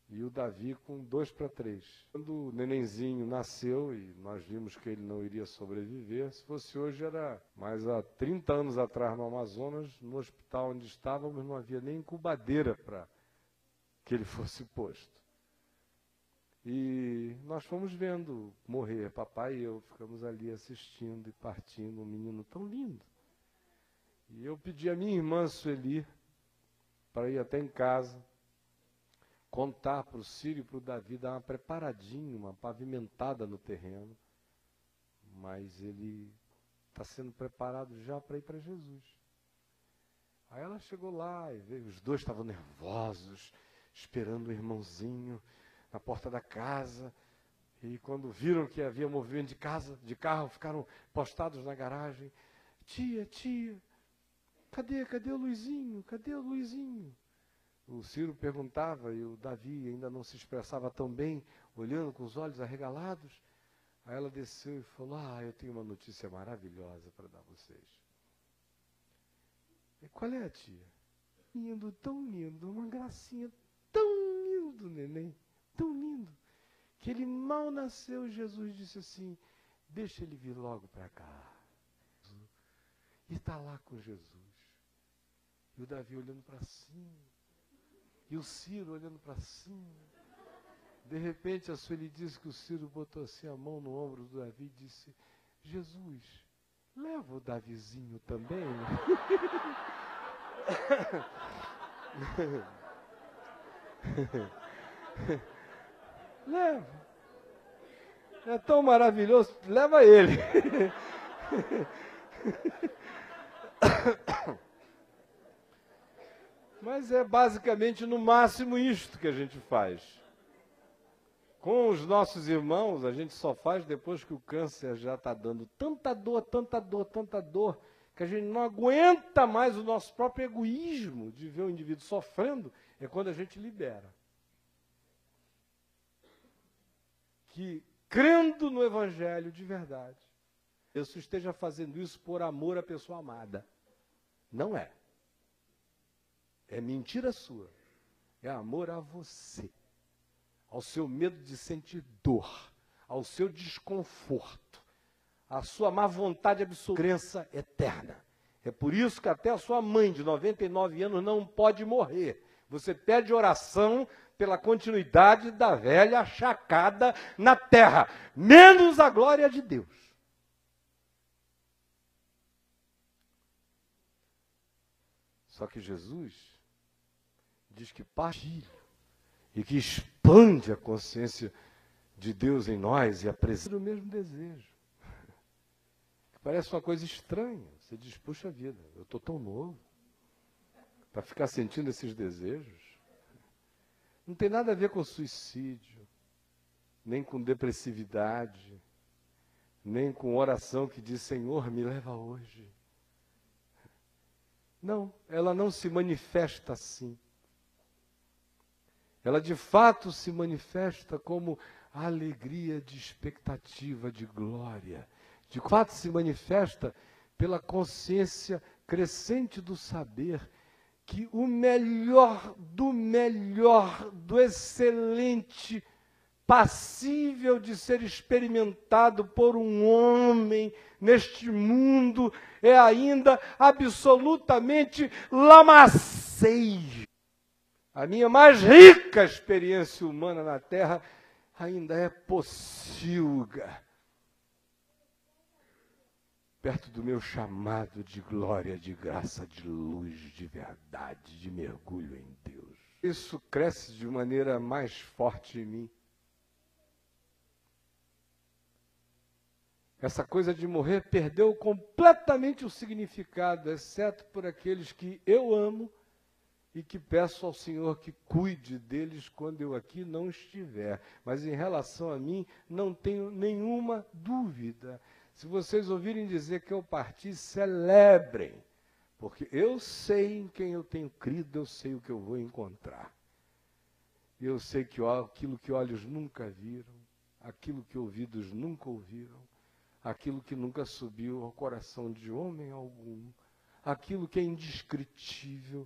E o Davi com 2 para 3. Quando o nenenzinho nasceu e nós vimos que ele não iria sobreviver, se fosse hoje era mais há 30 anos atrás no Amazonas, no hospital onde estávamos não havia nem incubadeira para que ele fosse posto. E nós fomos vendo morrer, papai e eu ficamos ali assistindo e partindo, um menino tão lindo. E eu pedi a minha irmã Sueli para ir até em casa, contar para o Ciro e para o Davi, dar uma preparadinha, uma pavimentada no terreno, mas ele está sendo preparado já para ir para Jesus. Aí ela chegou lá e veio, os dois estavam nervosos, esperando o irmãozinho na porta da casa, e quando viram que havia movimento de carro, ficaram postados na garagem. Tia, cadê o Luizinho? Cadê o Luizinho? O Ciro perguntava e o Davi ainda não se expressava tão bem, olhando com os olhos arregalados. Aí ela desceu e falou, eu tenho uma notícia maravilhosa para dar a vocês. E qual é, tia? Lindo, tão lindo, uma gracinha, tão lindo, neném, tão lindo, que ele mal nasceu, Jesus disse assim, deixa ele vir logo para cá. E está lá com Jesus. E o Davi olhando para cima. E o Ciro olhando para cima. De repente a Sueli disse que o Ciro botou assim a mão no ombro do Davi e disse, Jesus, leva o Davizinho também. Leva. É tão maravilhoso, leva ele. Mas é basicamente no máximo isto que a gente faz. Com os nossos irmãos, a gente só faz depois que o câncer já está dando tanta dor, que a gente não aguenta mais o nosso próprio egoísmo de ver o indivíduo sofrendo, é quando a gente libera. Que, crendo no Evangelho de verdade, Jesus esteja fazendo isso por amor à pessoa amada. Não é. É mentira sua. É amor a você. Ao seu medo de sentir dor. Ao seu desconforto. À sua má vontade absoluta. Crença eterna. É por isso que até a sua mãe de 99 anos não pode morrer. Você pede oração pela continuidade da velha chacada na terra. Menos a glória de Deus. Só que Jesus diz que partilha e que expande a consciência de Deus em nós e apresenta o mesmo desejo. Parece uma coisa estranha. Você diz, puxa vida, eu estou tão novo para ficar sentindo esses desejos. Não tem nada a ver com suicídio, nem com depressividade, nem com oração que diz, Senhor, me leva hoje. Não, ela não se manifesta assim. Ela de fato se manifesta como a alegria de expectativa, de glória. De fato se manifesta pela consciência crescente do saber que o melhor, do excelente, passível de ser experimentado por um homem neste mundo é ainda absolutamente lamaceiro. A minha mais rica experiência humana na Terra ainda é pocilga perto do meu chamado de glória, de graça, de luz, de verdade, de mergulho em Deus. Isso cresce de maneira mais forte em mim. Essa coisa de morrer perdeu completamente o significado, exceto por aqueles que eu amo e que peço ao Senhor que cuide deles quando eu aqui não estiver. Mas em relação a mim, não tenho nenhuma dúvida. Se vocês ouvirem dizer que eu parti, celebrem, porque eu sei em quem eu tenho crido, eu sei o que eu vou encontrar. E eu sei que aquilo que olhos nunca viram, aquilo que ouvidos nunca ouviram, aquilo que nunca subiu ao coração de homem algum, aquilo que é indescritível,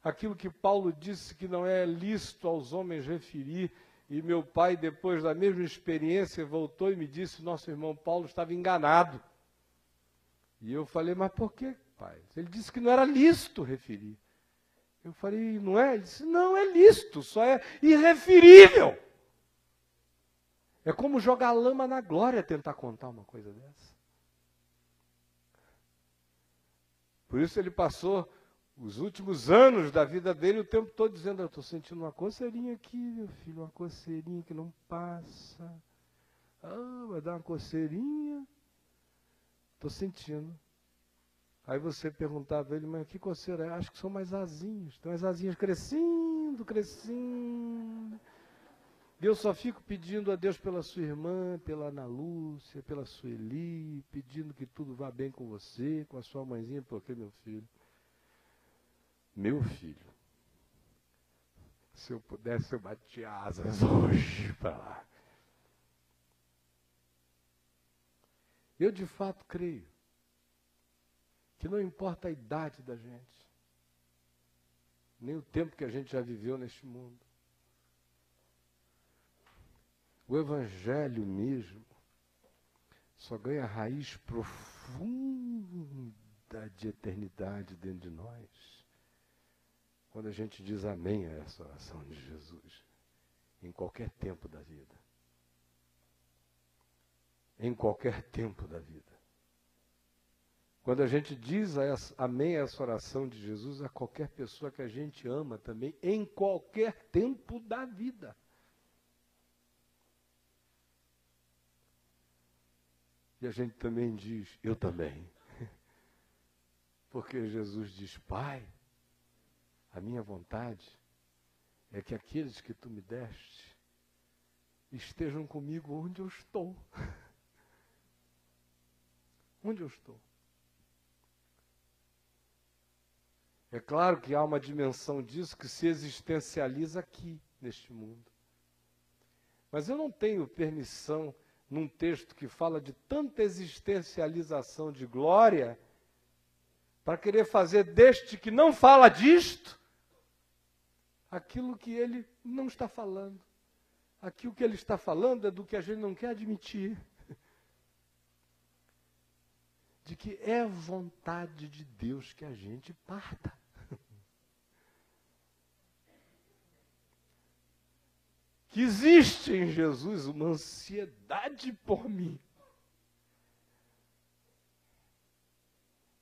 aquilo que Paulo disse que não é lícito aos homens referir, e meu pai, depois da mesma experiência, voltou e me disse, nosso irmão Paulo estava enganado. E eu falei, mas por que, pai? Ele disse que não era lícito referir. Eu falei, não é? Ele disse, não, é lícito, só é irreferível. É como jogar lama na glória tentar contar uma coisa dessa. Por isso ele passou os últimos anos da vida dele o tempo todo dizendo, eu estou sentindo uma coceirinha aqui, meu filho, uma coceirinha que não passa. Ah, vai dar uma coceirinha. Estou sentindo. Aí você perguntava a ele, mas que coceira é? Acho que são mais asinhos. Então as asinhas crescendo, crescendo. E eu só fico pedindo a Deus pela sua irmã, pela Ana Lúcia, pela Sueli, pedindo que tudo vá bem com você, com a sua mãezinha, porque meu filho, se eu pudesse, eu batia asas hoje para lá. Eu, de fato, creio que não importa a idade da gente, nem o tempo que a gente já viveu neste mundo. O Evangelho mesmo só ganha raiz profunda de eternidade dentro de nós quando a gente diz amém a essa oração de Jesus, em qualquer tempo da vida. Em qualquer tempo da vida. Quando a gente diz amém a essa oração de Jesus a qualquer pessoa que a gente ama também, em qualquer tempo da vida. E a gente também diz, eu também. Porque Jesus diz, Pai, a minha vontade é que aqueles que tu me deste estejam comigo onde eu estou. Onde eu estou. É claro que há uma dimensão disso que se existencializa aqui, neste mundo. Mas eu não tenho permissão, num texto que fala de tanta existencialização de glória, para querer fazer deste que não fala disto, aquilo que ele não está falando. Aquilo que ele está falando é do que a gente não quer admitir. De que é vontade de Deus que a gente parta. Que existe em Jesus uma ansiedade por mim.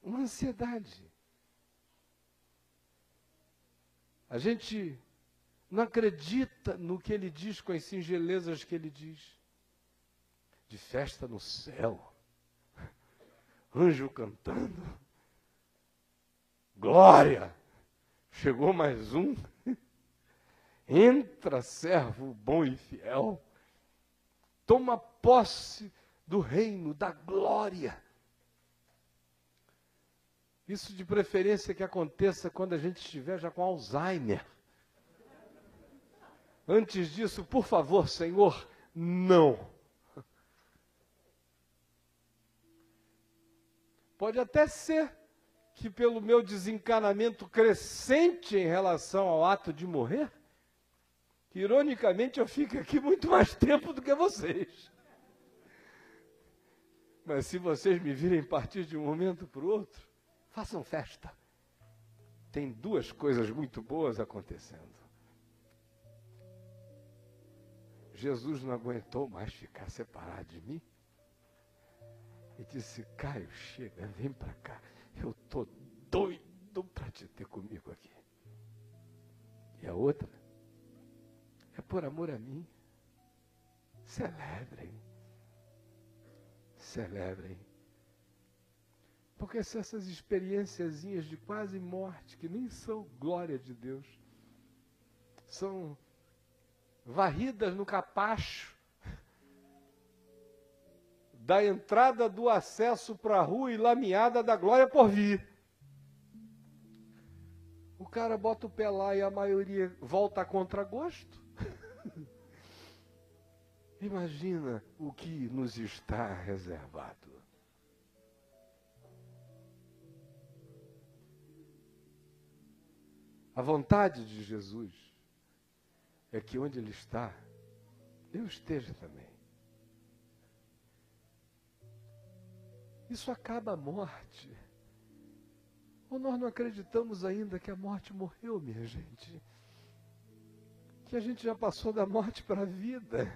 Uma ansiedade. A gente não acredita no que ele diz com as singelezas que ele diz. De festa no céu. Anjo cantando. Glória! Chegou mais um. Entra, servo bom e fiel. Toma posse do reino, da glória. Isso de preferência que aconteça quando a gente estiver já com Alzheimer. Antes disso, por favor, Senhor, não. Pode até ser que pelo meu desencanamento crescente em relação ao ato de morrer, que ironicamente eu fico aqui muito mais tempo do que vocês. Mas se vocês me virem partir de um momento para o outro, façam festa. Tem duas coisas muito boas acontecendo. Jesus não aguentou mais ficar separado de mim. e disse: Caio, chega, vem para cá. Eu estou doido para te ter comigo aqui. E a outra: é por amor a mim. Celebrem. Celebrem. Porque são essas experiênciazinhas de quase morte, que nem são glória de Deus, são varridas no capacho da entrada do acesso para a rua e lameada da glória por vir. O cara bota o pé lá e a maioria volta a contragosto. Imagina o que nos está reservado. A vontade de Jesus é que onde Ele está, eu esteja também. Isso acaba a morte. Ou nós não acreditamos ainda que a morte morreu, minha gente? Que a gente já passou da morte para a vida.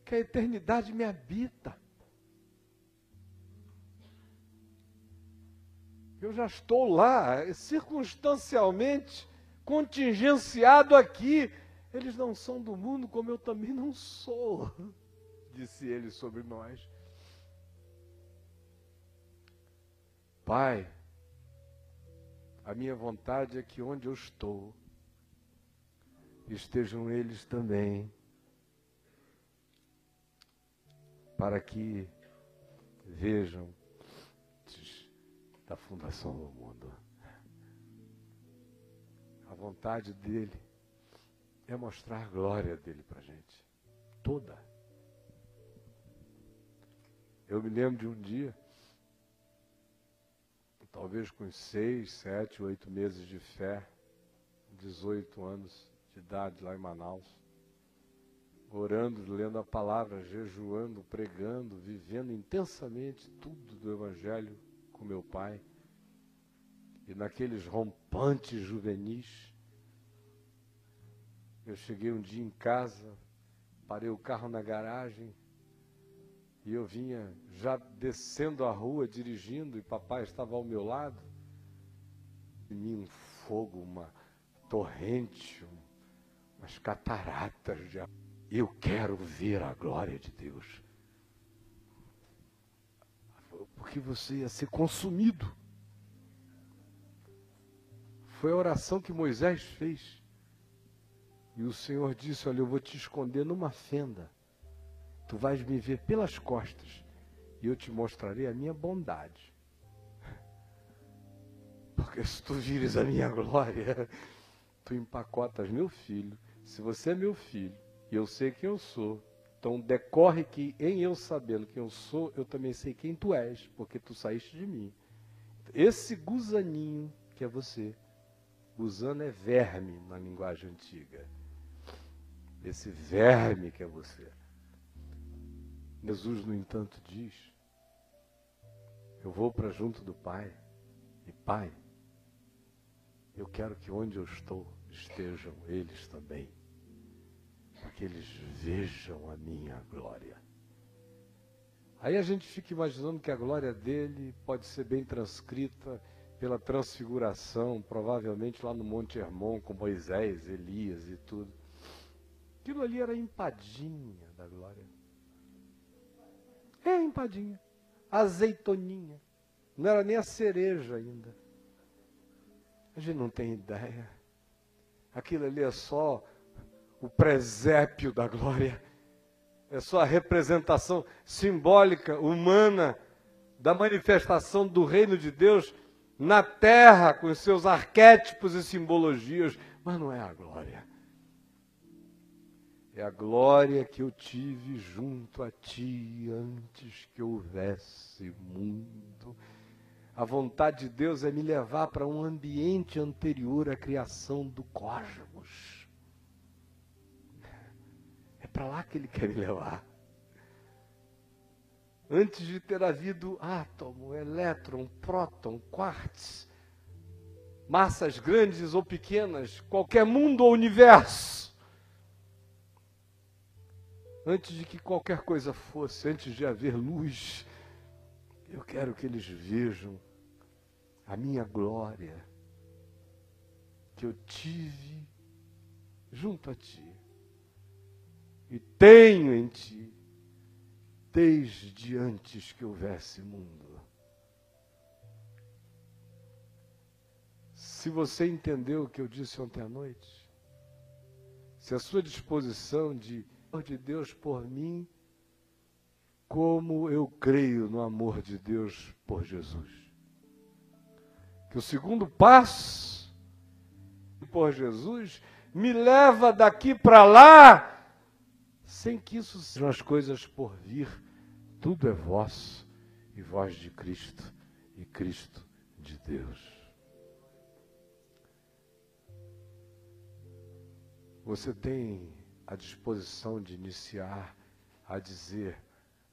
Que a eternidade me habita. Eu já estou lá, circunstancialmente, contingenciado aqui. Eles não são do mundo, como eu também não sou, disse ele sobre nós. Pai, a minha vontade é que onde eu estou, estejam eles também, para que vejam da fundação do mundo. A vontade dele é mostrar a glória dele para a gente. Toda. Eu me lembro de um dia, talvez com 6, 7, 8 meses de fé, 18 anos de idade lá em Manaus, orando, lendo a palavra, jejuando, pregando, vivendo intensamente tudo do Evangelho com meu pai, e naqueles rompantes juvenis, eu cheguei um dia em casa, parei o carro na garagem, e eu vinha já descendo a rua, dirigindo, e papai estava ao meu lado, em mim um fogo, uma torrente, umas cataratas de amor. Eu quero ver a glória de Deus. Porque você ia ser consumido. Foi a oração que Moisés fez. E o Senhor disse: olha, eu vou te esconder numa fenda. Tu vais me ver pelas costas. E eu te mostrarei a minha bondade. Porque se tu vires a minha glória, tu empacotas meu filho. Se você é meu filho, e eu sei quem eu sou, então decorre que em eu sabendo quem eu sou, eu também sei quem tu és, porque tu saíste de mim. Esse gusaninho que é você, gusano é verme na linguagem antiga. Esse verme que é você. Jesus, no entanto, diz: eu vou para junto do Pai, e Pai, eu quero que onde eu estou estejam eles também, para que eles vejam a minha glória. Aí a gente fica imaginando que a glória dele pode ser bem transcrita pela transfiguração, provavelmente lá no Monte Hermon, com Moisés, Elias e tudo. Aquilo ali era a empadinha da glória. É a empadinha, a azeitoninha. Não era nem a cereja ainda. A gente não tem ideia. Aquilo ali é só o presépio da glória. É só a representação simbólica, humana, da manifestação do reino de Deus na terra, com os seus arquétipos e simbologias. Mas não é a glória. É a glória que eu tive junto a ti antes que houvesse mundo. A vontade de Deus é me levar para um ambiente anterior à criação do cosmos. É para lá que Ele quer me levar. Antes de ter havido átomo, elétron, próton, quartz, massas grandes ou pequenas, qualquer mundo ou universo. antes de que qualquer coisa fosse, antes de haver luz, eu quero que eles vejam a minha glória que eu tive junto a ti e tenho em ti desde antes que houvesse mundo. Se você entendeu o que eu disse ontem à noite, se a sua disposição de Deus por mim, como eu creio no amor de Deus por Jesus. Que o segundo passo por Jesus me leva daqui para lá, sem que isso sejam as coisas por vir. Tudo é vosso, e vós de Cristo, e Cristo de Deus. Você tem a disposição de iniciar a dizer: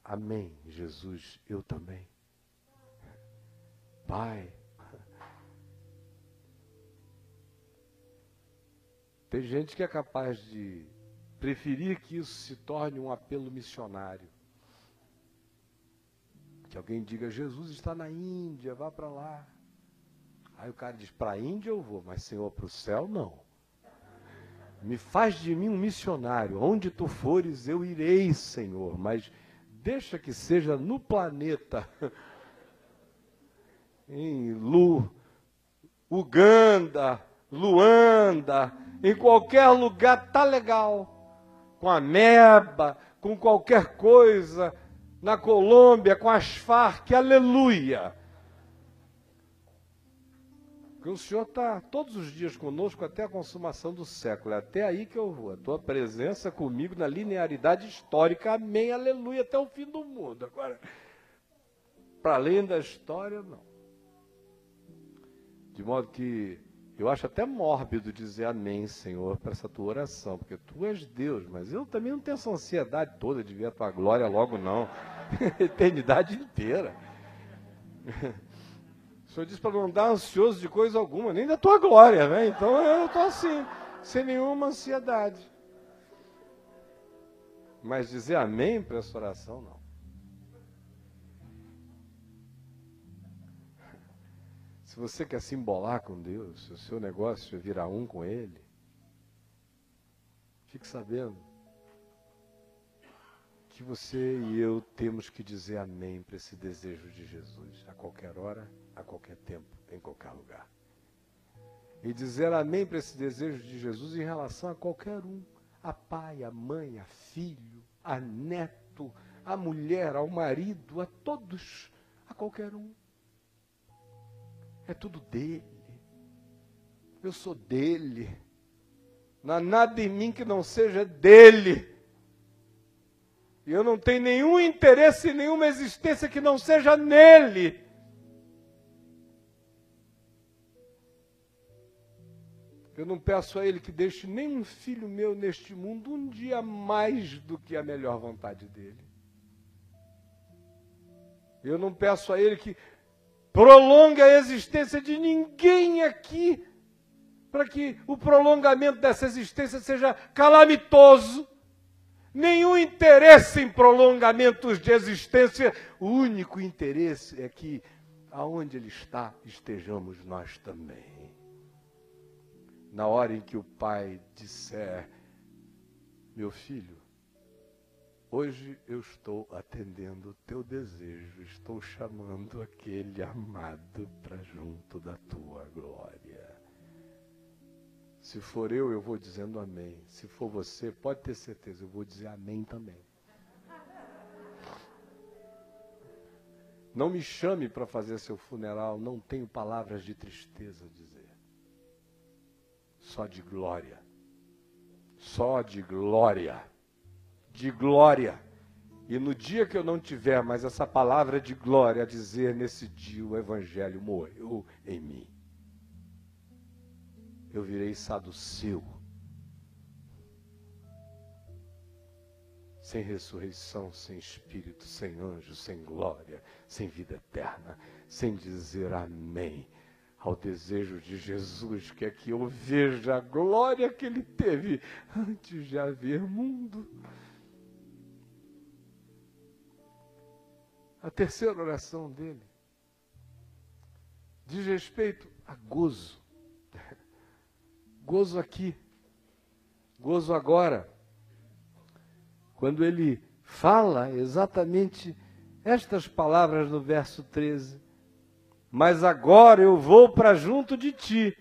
amém, Jesus, eu também. Pai, tem gente que é capaz de preferir que isso se torne um apelo missionário. Que alguém diga: Jesus está na Índia, vá para lá. Aí o cara diz: para a Índia eu vou, mas Senhor, para o céu não. Me faz de mim um missionário. Onde tu fores, eu irei, Senhor. Mas deixa que seja no planeta. Em Uganda, Luanda, em qualquer lugar tá legal. Com a ameba, com qualquer coisa. Na Colômbia, com as Farc, aleluia. Porque o Senhor está todos os dias conosco até a consumação do século. É até aí que eu vou. A tua presença comigo na linearidade histórica. Amém, aleluia, até o fim do mundo. Agora, para além da história, não. De modo que eu acho até mórbido dizer amém, Senhor, para essa tua oração. Porque tu és Deus, mas eu também não tenho essa ansiedade toda de ver a tua glória logo, não. Eternidade inteira. O Senhor diz para não andar ansioso de coisa alguma, nem da tua glória, né? Então eu estou assim, sem nenhuma ansiedade. Mas dizer amém para essa oração, não. Se você quer se embolar com Deus, se o seu negócio é virar um com Ele, fique sabendo que você e eu temos que dizer amém para esse desejo de Jesus, a qualquer hora, a qualquer tempo, em qualquer lugar. E dizer amém para esse desejo de Jesus em relação a qualquer um, a pai, a mãe, a filho, a neto, a mulher, ao marido, a todos, a qualquer um. É tudo dele. Eu sou dele. Não há nada em mim que não seja dele. E eu não tenho nenhum interesse, nenhuma existência que não seja nele. Eu não peço a Ele que deixe nenhum filho meu neste mundo um dia mais do que a melhor vontade dEle. Eu não peço a Ele que prolongue a existência de ninguém aqui, para que o prolongamento dessa existência seja calamitoso. Nenhum interesse em prolongamentos de existência. O único interesse é que, aonde Ele está, estejamos nós também. Na hora em que o Pai disser: meu filho, hoje eu estou atendendo o teu desejo, estou chamando aquele amado para junto da tua glória. Se for eu vou dizendo amém. Se for você, pode ter certeza, eu vou dizer amém também. Não me chame para fazer seu funeral, não tenho palavras de tristeza a dizer. Só de glória. Só de glória. De glória. E no dia que eu não tiver mais essa palavra de glória a dizer, nesse dia o Evangelho morreu em mim. Eu virei saduceu. Sem ressurreição, sem espírito, sem anjo, sem glória, sem vida eterna, sem dizer amém ao desejo de Jesus, que é que eu veja a glória que Ele teve antes de haver mundo. A terceira oração dele diz respeito a gozo. Gozo aqui. Gozo agora. Quando ele fala exatamente estas palavras no verso 13. Mas agora eu vou para junto de ti.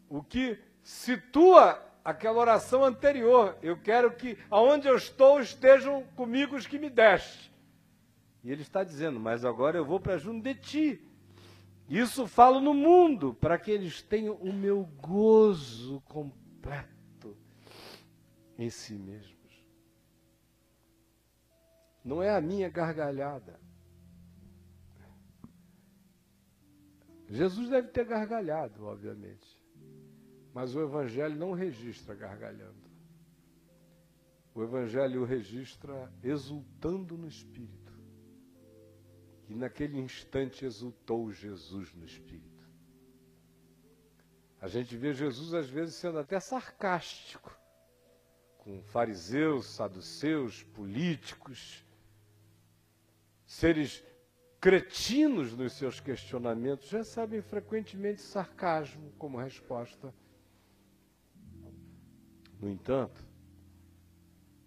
O que situa aquela oração anterior. Eu quero que aonde eu estou estejam comigo os que me deste. E ele está dizendo, mas agora eu vou para junto de ti. Isso falo no mundo, para que eles tenham o meu gozo completo em si mesmos. Não é a minha gargalhada. Jesus deve ter gargalhado, obviamente. Mas o Evangelho não registra gargalhando. O Evangelho o registra exultando no Espírito. E naquele instante exultou Jesus no Espírito. A gente vê Jesus às vezes sendo até sarcástico, com fariseus, saduceus, políticos, seres cretinos nos seus questionamentos, recebem frequentemente sarcasmo como resposta. No entanto,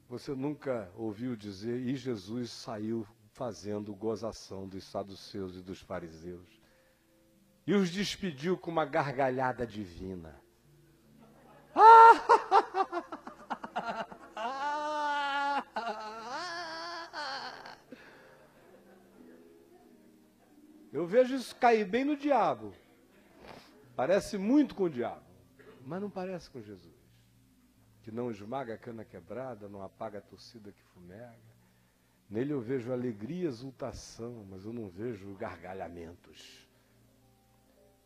você nunca ouviu dizer, e Jesus saiu fazendo gozação dos saduceus e dos fariseus, e os despediu com uma gargalhada divina. Eu vejo isso cair bem no diabo. Parece muito com o diabo, mas não parece com Jesus, que não esmaga a cana quebrada, não apaga a torcida que fumega. Nele eu vejo alegria e exultação, mas eu não vejo gargalhamentos.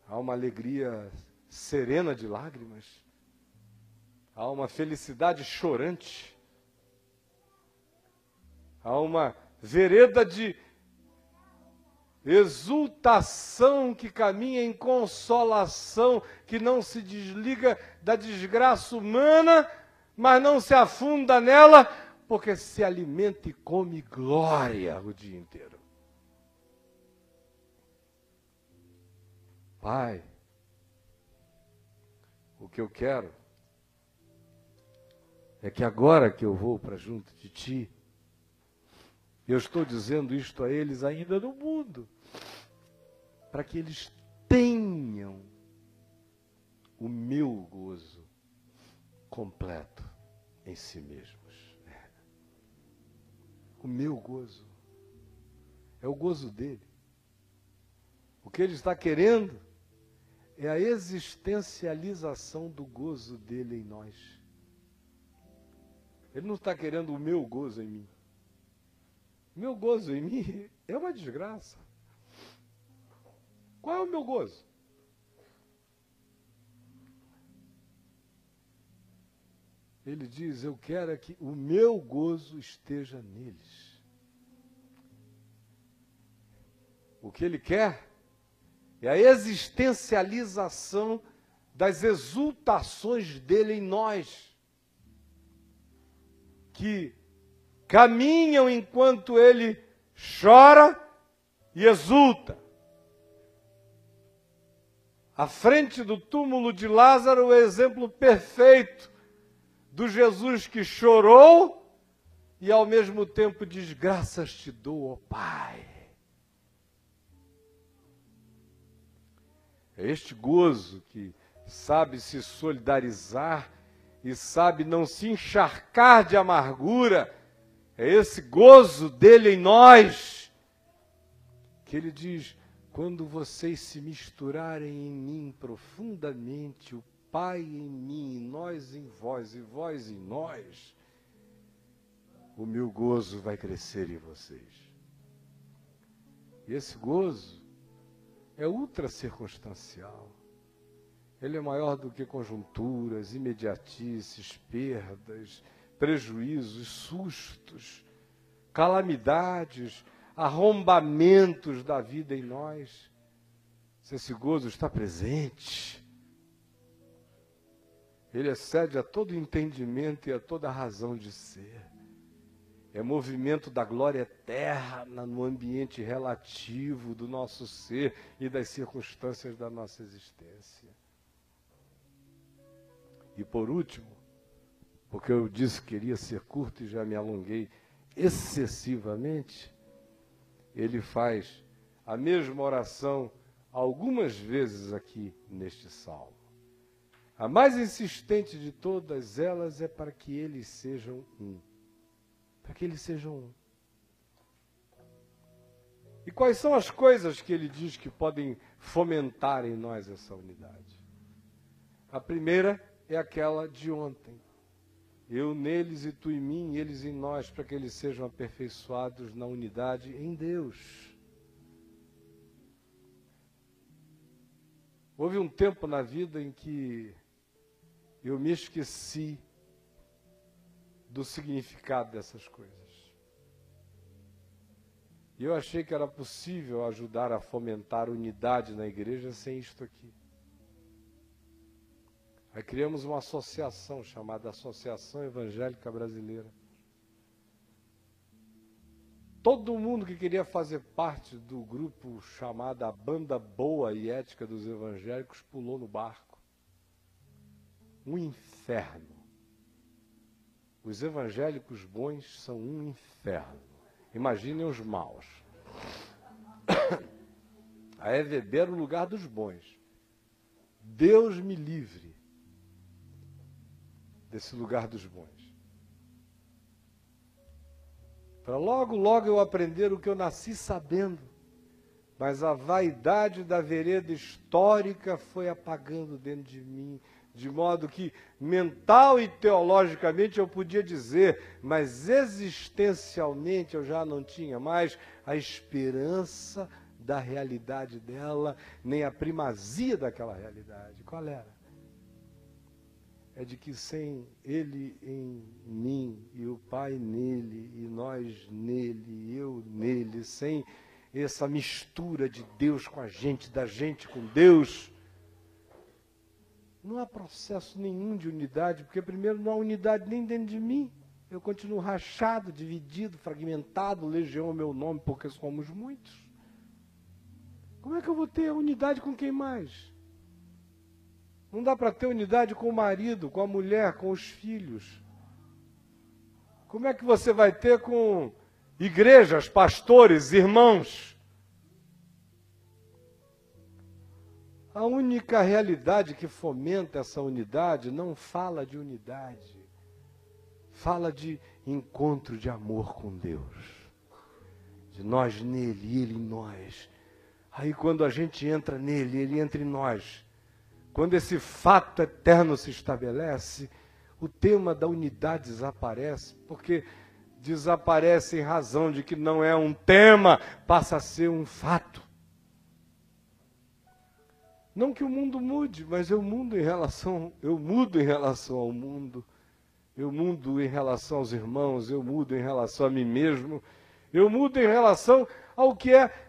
Há uma alegria serena de lágrimas. Há uma felicidade chorante. Há uma vereda de exultação que caminha em consolação, que não se desliga da desgraça humana, mas não se afunda nela, porque se alimenta e come glória o dia inteiro. Pai, o que eu quero é que agora que eu vou para junto de ti, eu estou dizendo isto a eles ainda no mundo, para que eles tenham o meu gozo completo em si mesmos. O meu gozo é o gozo dele. O que ele está querendo é a existencialização do gozo dele em nós. Ele não está querendo o meu gozo em mim. O meu gozo em mim é uma desgraça. Qual é o meu gozo? Ele diz, eu quero é que o meu gozo esteja neles. O que ele quer é a existencialização das exultações dele em nós, que caminham enquanto ele chora e exulta. À frente do túmulo de Lázaro, o exemplo perfeito do Jesus que chorou e ao mesmo tempo diz, graças te dou, ó Pai. É este gozo que sabe se solidarizar e sabe não se encharcar de amargura. É esse gozo dele em nós, que ele diz, quando vocês se misturarem em mim profundamente, o Pai em mim, nós em vós e vós em nós, o meu gozo vai crescer em vocês. E esse gozo é ultra circunstancial. Ele é maior do que conjunturas, imediatices, perdas, prejuízos, sustos, calamidades, arrombamentos da vida em nós. Se esse gozo está presente, ele excede a todo entendimento e a toda razão de ser. é movimento da glória eterna no ambiente relativo do nosso ser e das circunstâncias da nossa existência. E por último, porque eu disse que queria ser curto e já me alonguei excessivamente, ele faz a mesma oração algumas vezes aqui neste salmo. A mais insistente de todas elas é para que eles sejam um. Para que eles sejam um. E quais são as coisas que ele diz que podem fomentar em nós essa unidade? A primeira é aquela de ontem. Eu neles e tu em mim, e eles em nós, para que eles sejam aperfeiçoados na unidade em Deus. Houve um tempo na vida em que eu me esqueci do significado dessas coisas. E eu achei que era possível ajudar a fomentar unidade na igreja sem isto aqui. Aí criamos uma associação chamada Associação Evangélica Brasileira. Todo mundo que queria fazer parte do grupo chamado a Banda Boa e Ética dos Evangélicos pulou no barco. Um inferno. Os evangélicos bons são um inferno. Imaginem os maus. A EVB era o lugar dos bons. Deus me livre desse lugar dos bons. Para logo, logo eu aprender o que eu nasci sabendo. Mas a vaidade da vereda histórica foi apagando dentro de mim, de modo que mental e teologicamente eu podia dizer, mas existencialmente eu já não tinha mais a esperança da realidade dela, nem a primazia daquela realidade. Qual era? É de que sem Ele em mim, e o Pai nele, e nós nele, e eu nele, sem essa mistura de Deus com a gente, da gente com Deus, não há processo nenhum de unidade, porque primeiro não há unidade nem dentro de mim. Eu continuo rachado, dividido, fragmentado, legião é o meu nome, porque somos muitos. Como é que eu vou ter unidade com quem mais? Não dá para ter unidade com o marido, com a mulher, com os filhos. Como é que você vai ter com igrejas, pastores, irmãos? A única realidade que fomenta essa unidade não fala de unidade, fala de encontro de amor com Deus. De nós nele e ele em nós. Aí quando a gente entra nele, ele entra em nós. Quando esse fato eterno se estabelece, o tema da unidade desaparece, porque desaparece em razão de que não é um tema, passa a ser um fato. Não que o mundo mude, mas eu mudo em relação ao mundo. Eu mudo em relação aos irmãos, eu mudo em relação a mim mesmo, eu mudo em relação ao que é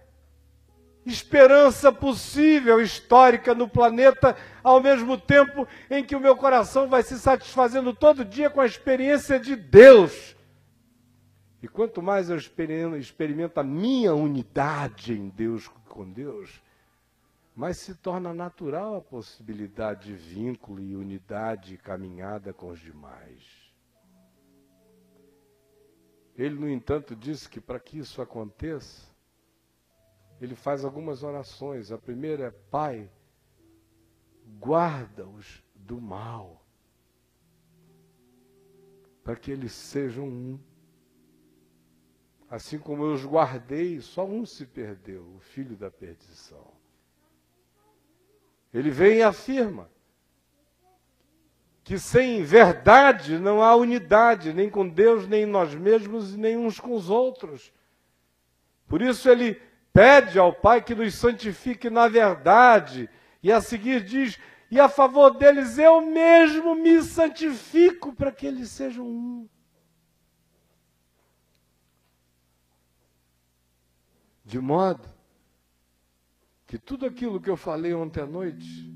esperança possível, histórica no planeta, ao mesmo tempo em que o meu coração vai se satisfazendo todo dia com a experiência de Deus. E quanto mais eu experimento a minha unidade em Deus, com Deus, mais se torna natural a possibilidade de vínculo e unidade e caminhada com os demais. Ele, no entanto, disse que para que isso aconteça, ele faz algumas orações. A primeira é: Pai, guarda-os do mal, para que eles sejam um. Assim como eu os guardei, só um se perdeu, o filho da perdição. Ele vem e afirma que sem verdade não há unidade, nem com Deus, nem em nós mesmos, nem uns com os outros. Por isso ele pede ao Pai que nos santifique na verdade, e a seguir diz: e a favor deles eu mesmo me santifico, para que eles sejam um. De modo que tudo aquilo que eu falei ontem à noite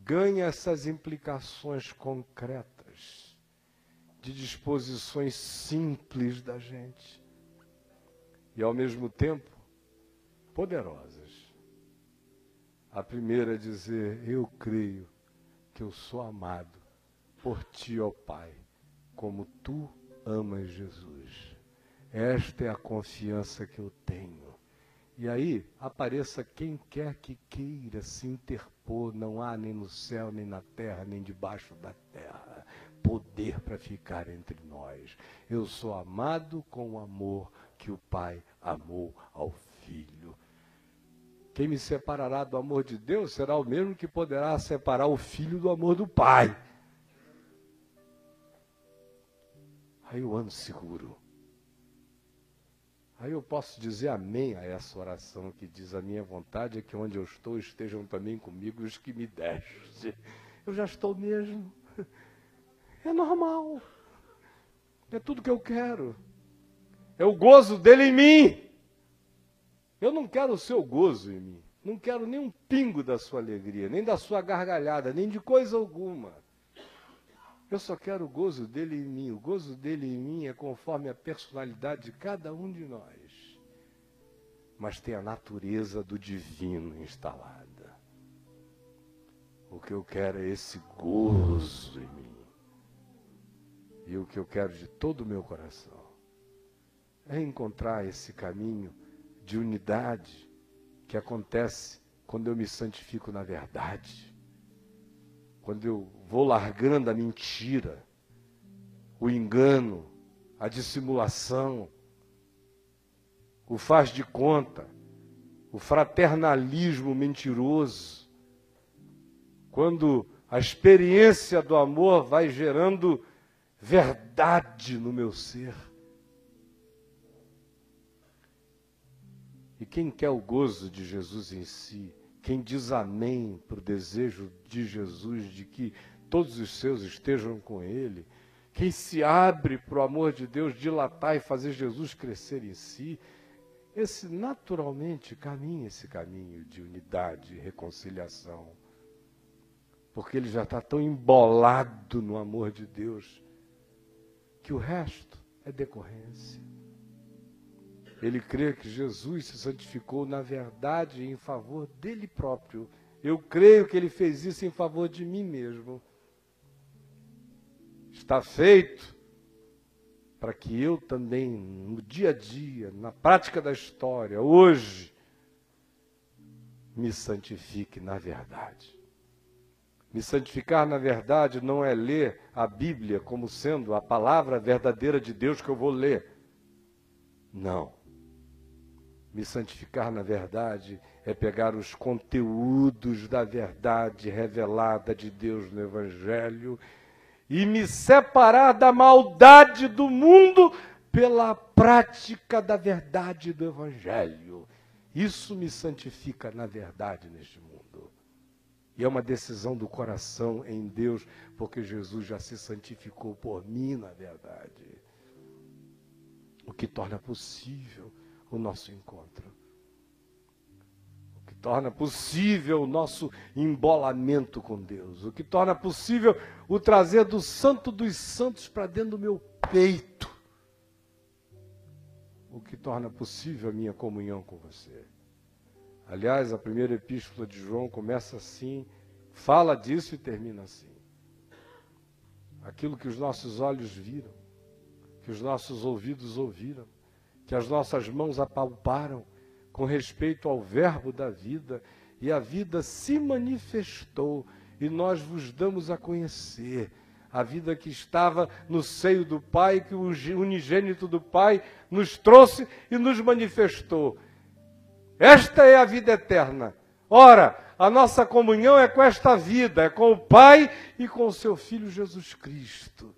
ganha essas implicações concretas de disposições simples da gente e, ao mesmo tempo, poderosas. A primeira é dizer: eu creio que eu sou amado por ti, ó Pai, como tu amas Jesus. Esta é a confiança que eu tenho. E aí, apareça quem quer que queira se interpor, não há nem no céu, nem na terra, nem debaixo da terra, poder para ficar entre nós. Eu sou amado com o amor que o Pai amou ao Filho. Quem me separará do amor de Deus será o mesmo que poderá separar o Filho do amor do Pai. Aí eu ando seguro. Aí eu posso dizer amém a essa oração que diz: a minha vontade é que onde eu estou estejam também comigo os que me deste. Eu já estou mesmo. É normal. É tudo que eu quero. É o gozo dele em mim. Eu não quero o seu gozo em mim. Não quero nem um pingo da sua alegria, nem da sua gargalhada, nem de coisa alguma. Eu só quero o gozo dele em mim. O gozo dele em mim é conforme a personalidade de cada um de nós. Mas tem a natureza do divino instalada. O que eu quero é esse gozo em mim. E o que eu quero de todo o meu coração é encontrar esse caminho de unidade que acontece quando eu me santifico na verdade. Quando eu vou largando a mentira, o engano, a dissimulação, o faz de conta, o fraternalismo mentiroso. Quando a experiência do amor vai gerando verdade no meu ser. E quem quer o gozo de Jesus em si, quem diz amém para o desejo de Jesus de que todos os seus estejam com Ele, quem se abre para o amor de Deus dilatar e fazer Jesus crescer em si, esse naturalmente caminha esse caminho de unidade e reconciliação. Porque ele já está tão embolado no amor de Deus que o resto é decorrência. Ele crê que Jesus se santificou na verdade em favor dele próprio. Eu creio que ele fez isso em favor de mim mesmo. Está feito para que eu também, no dia a dia, na prática da história, hoje, me santifique na verdade. Me santificar na verdade não é ler a Bíblia como sendo a palavra verdadeira de Deus que eu vou ler. Não. Me santificar na verdade é pegar os conteúdos da verdade revelada de Deus no Evangelho e me separar da maldade do mundo pela prática da verdade do Evangelho. Isso me santifica na verdade neste mundo. E é uma decisão do coração em Deus, porque Jesus já se santificou por mim na verdade. O que torna possível o nosso encontro. O que torna possível o nosso embolamento com Deus. O que torna possível o trazer do Santo dos Santos para dentro do meu peito. O que torna possível a minha comunhão com você. Aliás, a primeira epístola de João começa assim, fala disso e termina assim. Aquilo que os nossos olhos viram, que os nossos ouvidos ouviram, que as nossas mãos apalparam com respeito ao verbo da vida, e a vida se manifestou, e nós vos damos a conhecer a vida que estava no seio do Pai, que o unigênito do Pai nos trouxe e nos manifestou. Esta é a vida eterna. Ora, a nossa comunhão é com esta vida, é com o Pai e com o seu Filho Jesus Cristo.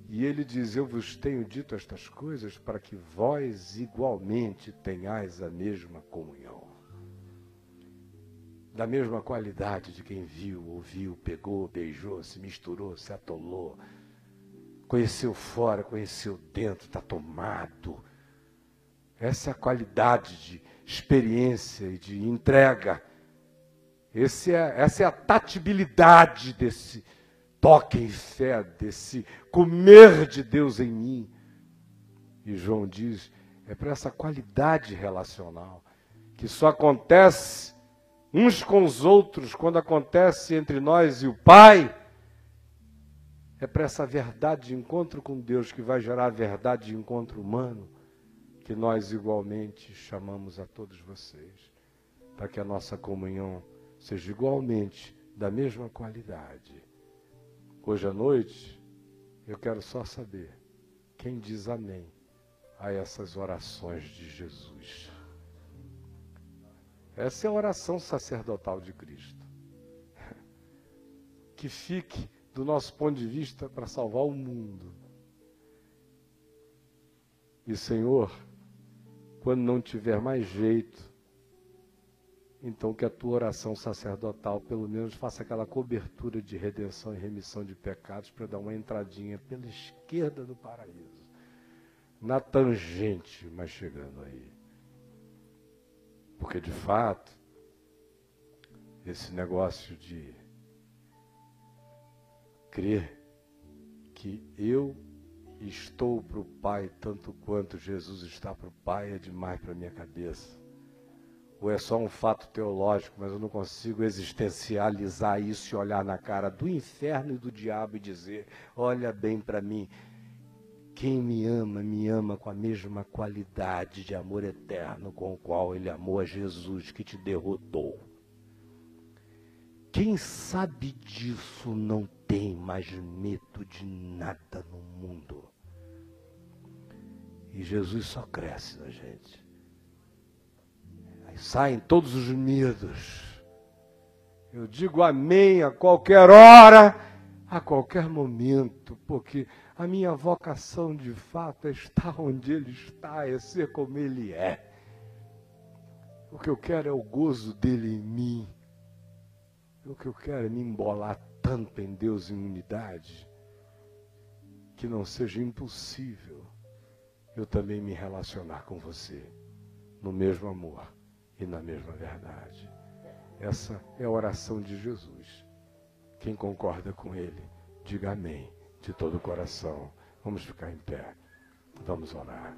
E ele diz: eu vos tenho dito estas coisas para que vós igualmente tenhais a mesma comunhão. Da mesma qualidade de quem viu, ouviu, pegou, beijou, se misturou, se atolou. Conheceu fora, conheceu dentro, está tomado. Essa é a qualidade de experiência e de entrega. Essa é a tatibilidade toque em fé, desse comer de Deus em mim. E João diz, é para essa qualidade relacional, que só acontece uns com os outros, quando acontece entre nós e o Pai, é para essa verdade de encontro com Deus que vai gerar a verdade de encontro humano, que nós igualmente chamamos a todos vocês, para que a nossa comunhão seja igualmente da mesma qualidade. Hoje à noite, eu quero só saber quem diz amém a essas orações de Jesus. Essa é a oração sacerdotal de Cristo. Que fique, do nosso ponto de vista, para salvar o mundo. E, Senhor, quando não tiver mais jeito, então que a tua oração sacerdotal, pelo menos, faça aquela cobertura de redenção e remissão de pecados para dar uma entradinha pela esquerda do paraíso. Na tangente, mas chegando aí. Porque, de fato, esse negócio de crer que eu estou para o Pai tanto quanto Jesus está para o Pai é demais para a minha cabeça. Ou é só um fato teológico, mas eu não consigo existencializar isso e olhar na cara do inferno e do diabo e dizer, olha bem para mim, quem me ama com a mesma qualidade de amor eterno com o qual ele amou a Jesus que te derrotou. Quem sabe disso não tem mais medo de nada no mundo. E Jesus só cresce na gente. Aí saem todos os medos. Eu digo amém a qualquer hora, a qualquer momento, porque a minha vocação de fato é estar onde Ele está, é ser como Ele é. O que eu quero é o gozo dEle em mim. O que eu quero é me embolar tanto em Deus em unidade, que não seja impossível eu também me relacionar com você, no mesmo amor e na mesma verdade. Essa é a oração de Jesus. Quem concorda com Ele, diga amém de todo o coração. Vamos ficar em pé. Vamos orar.